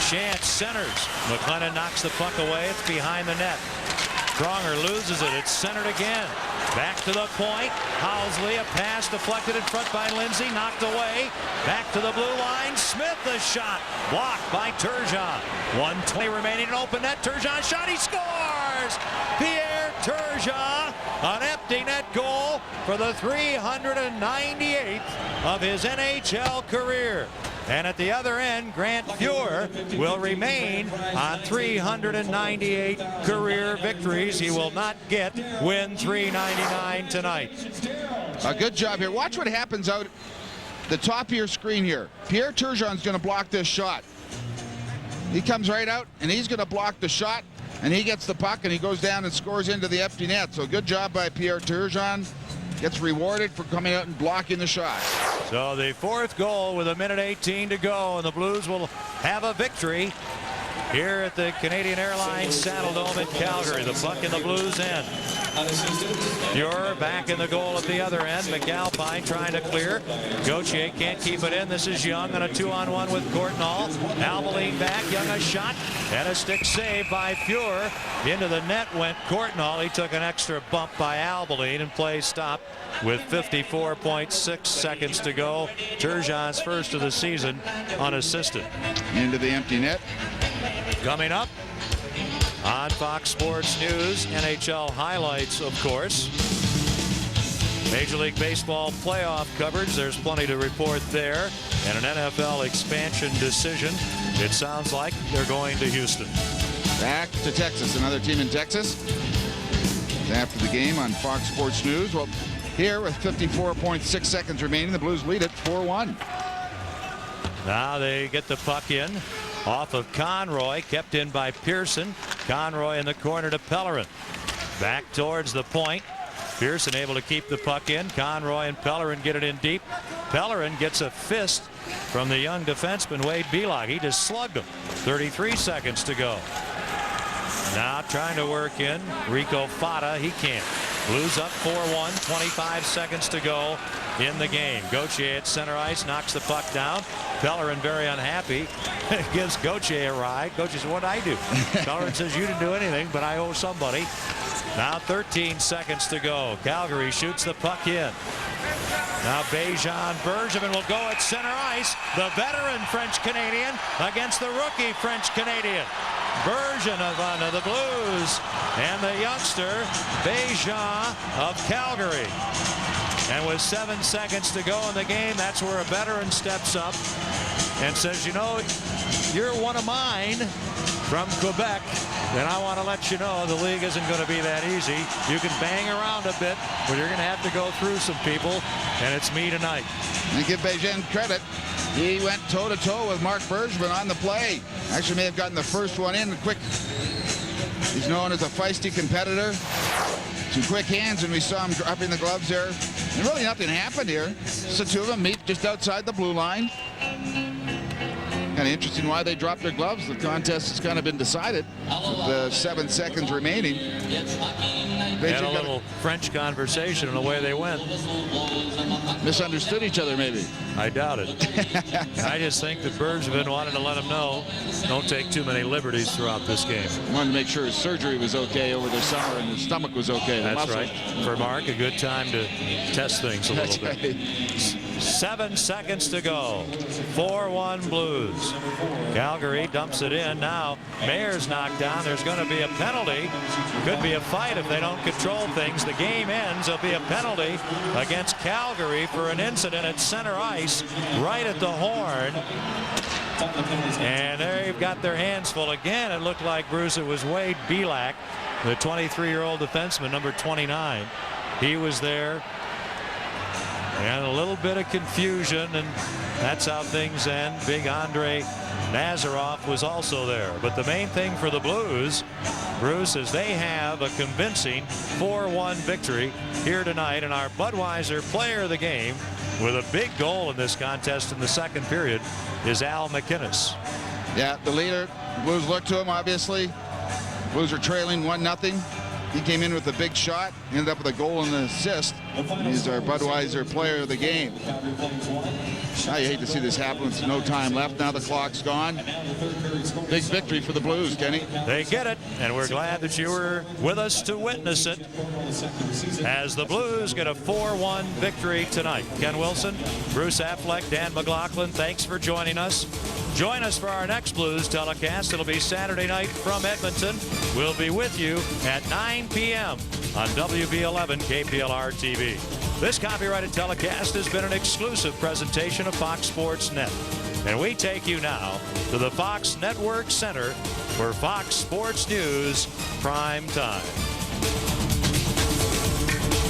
Shantz centers. McLennan knocks the puck away. It's behind the net. Pronger loses it. It's centered again. Back to the point. Housley, a pass deflected in front by Lindsay. Knocked away. Back to the blue line. Smith, the shot. Blocked by Turgeon. 1:20 remaining in open net. Turgeon shot. He scores! Pierre Turgeon. An empty net goal for the 398th of his NHL career. And at the other end, Grant Fuhr will remain on 398 career victories. He will not get win 399 tonight. A good job here. Watch what happens out the top of your screen here. Pierre Turgeon's going to block this shot. He comes right out, and he's going to block the shot, and he gets the puck, and he goes down and scores into the empty net. So good job by Pierre Turgeon. Gets rewarded for coming out and blocking the shot. So the fourth goal with 1:18 to go, and the Blues will have a victory here at the Canadian Airlines Saddle Dome in Calgary. The puck in the Blues end. Fuhr back in the goal at the other end. McAlpine trying to clear. Gauthier can't keep it in. This is Young on a 2-on-1 with Courtnall. Albeline back. Young a shot and a stick save by Fuhr. Into the net went Courtnall. He took an extra bump by Albeline and play stopped with 54.6 seconds to go. Turgeon's first of the season unassisted. Into the empty net. Coming up on Fox Sports News, NHL highlights, of course. Major League Baseball playoff coverage. There's plenty to report there. And an NFL expansion decision. It sounds like they're going to Houston. Back to Texas. Another team in Texas. After the game on Fox Sports News. Well, here with 54.6 seconds remaining, the Blues lead it 4-1. Now they get the puck in. Off of Conroy, kept in by Pearson. Conroy in the corner to Pellerin. Back towards the point. Pearson able to keep the puck in. Conroy and Pellerin get it in deep. Pellerin gets a fist from the young defenseman Wade Belog. He just slugged him. 33 seconds to go. Now trying to work in Rico Fata. He can't. Blues up 4-1. 25 seconds to go in the game. Gauthier at center ice knocks the puck down. Pellerin very unhappy. Gives Gauthier a ride. Gauthier says, "What'd I do?" Pellerin says, "You didn't do anything, but I owe somebody." Now 13 seconds to go. Calgary shoots the puck in. Now Bejan Bergevin will go at center ice. The veteran French-Canadian against the rookie French-Canadian. Bergevin of the Blues and the youngster Bejan of Calgary. And with 7 seconds to go in the game, that's where a veteran steps up and says, "You know, you're one of mine from Quebec, and I want to let you know the league isn't going to be that easy. You can bang around a bit, but you're going to have to go through some people, and it's me tonight." And give Bejan credit. He went toe-to-toe with Marc Bergevin on the play. Actually may have gotten the first one in quick. He's known as a feisty competitor. Some quick hands, and we saw him dropping the gloves there. And really nothing happened here. So two of them meet just outside the blue line. Kind of interesting why they dropped their gloves. The contest has kind of been decided with 7 seconds remaining. They had a little French conversation, and away they went. Misunderstood each other, maybe. I doubt it. I just think that Bergevin wanted to let him know, don't take too many liberties throughout this game. Wanted to make sure his surgery was okay over the summer and his stomach was okay. That's right. For Mark, a good time to test things a little bit. Right. 7 seconds to go. 4-1 Blues. Calgary dumps it in. Now Mayer's knocked down. There's going to be a penalty. Could be a fight if they don't control things. The game ends. There'll be a penalty against Calgary for an incident at center ice right at the horn. And they've got their hands full again. It looked like, Bruce, it was Wade Belak, the 23-year-old defenseman, number 29. He was there. And a little bit of confusion, and that's how things end. Big Andre Nazarov was also there. But the main thing for the Blues, Bruce, is they have a convincing 4-1 victory here tonight. And our Budweiser player of the game with a big goal in this contest in the second period is Al McInnes. Yeah, the leader. Blues look to him, obviously. Blues are trailing 1-0. He came in with a big shot, ended up with a goal and an assist. He's our Budweiser player of the game. I hate to see this happen with no time left. Now the clock's gone. Big victory for the Blues, Kenny. They get it, and we're glad that you were with us to witness it as the Blues get a 4-1 victory tonight. Ken Wilson, Bruce Affleck, Dan McLaughlin, thanks for joining us. Join us for our next Blues telecast. It'll be Saturday night from Edmonton. We'll be with you at 9 p.m. on WB11 KPLR TV. This copyrighted telecast has been an exclusive presentation of Fox Sports Net. And we take you now to the Fox Network Center for Fox Sports News Prime Time.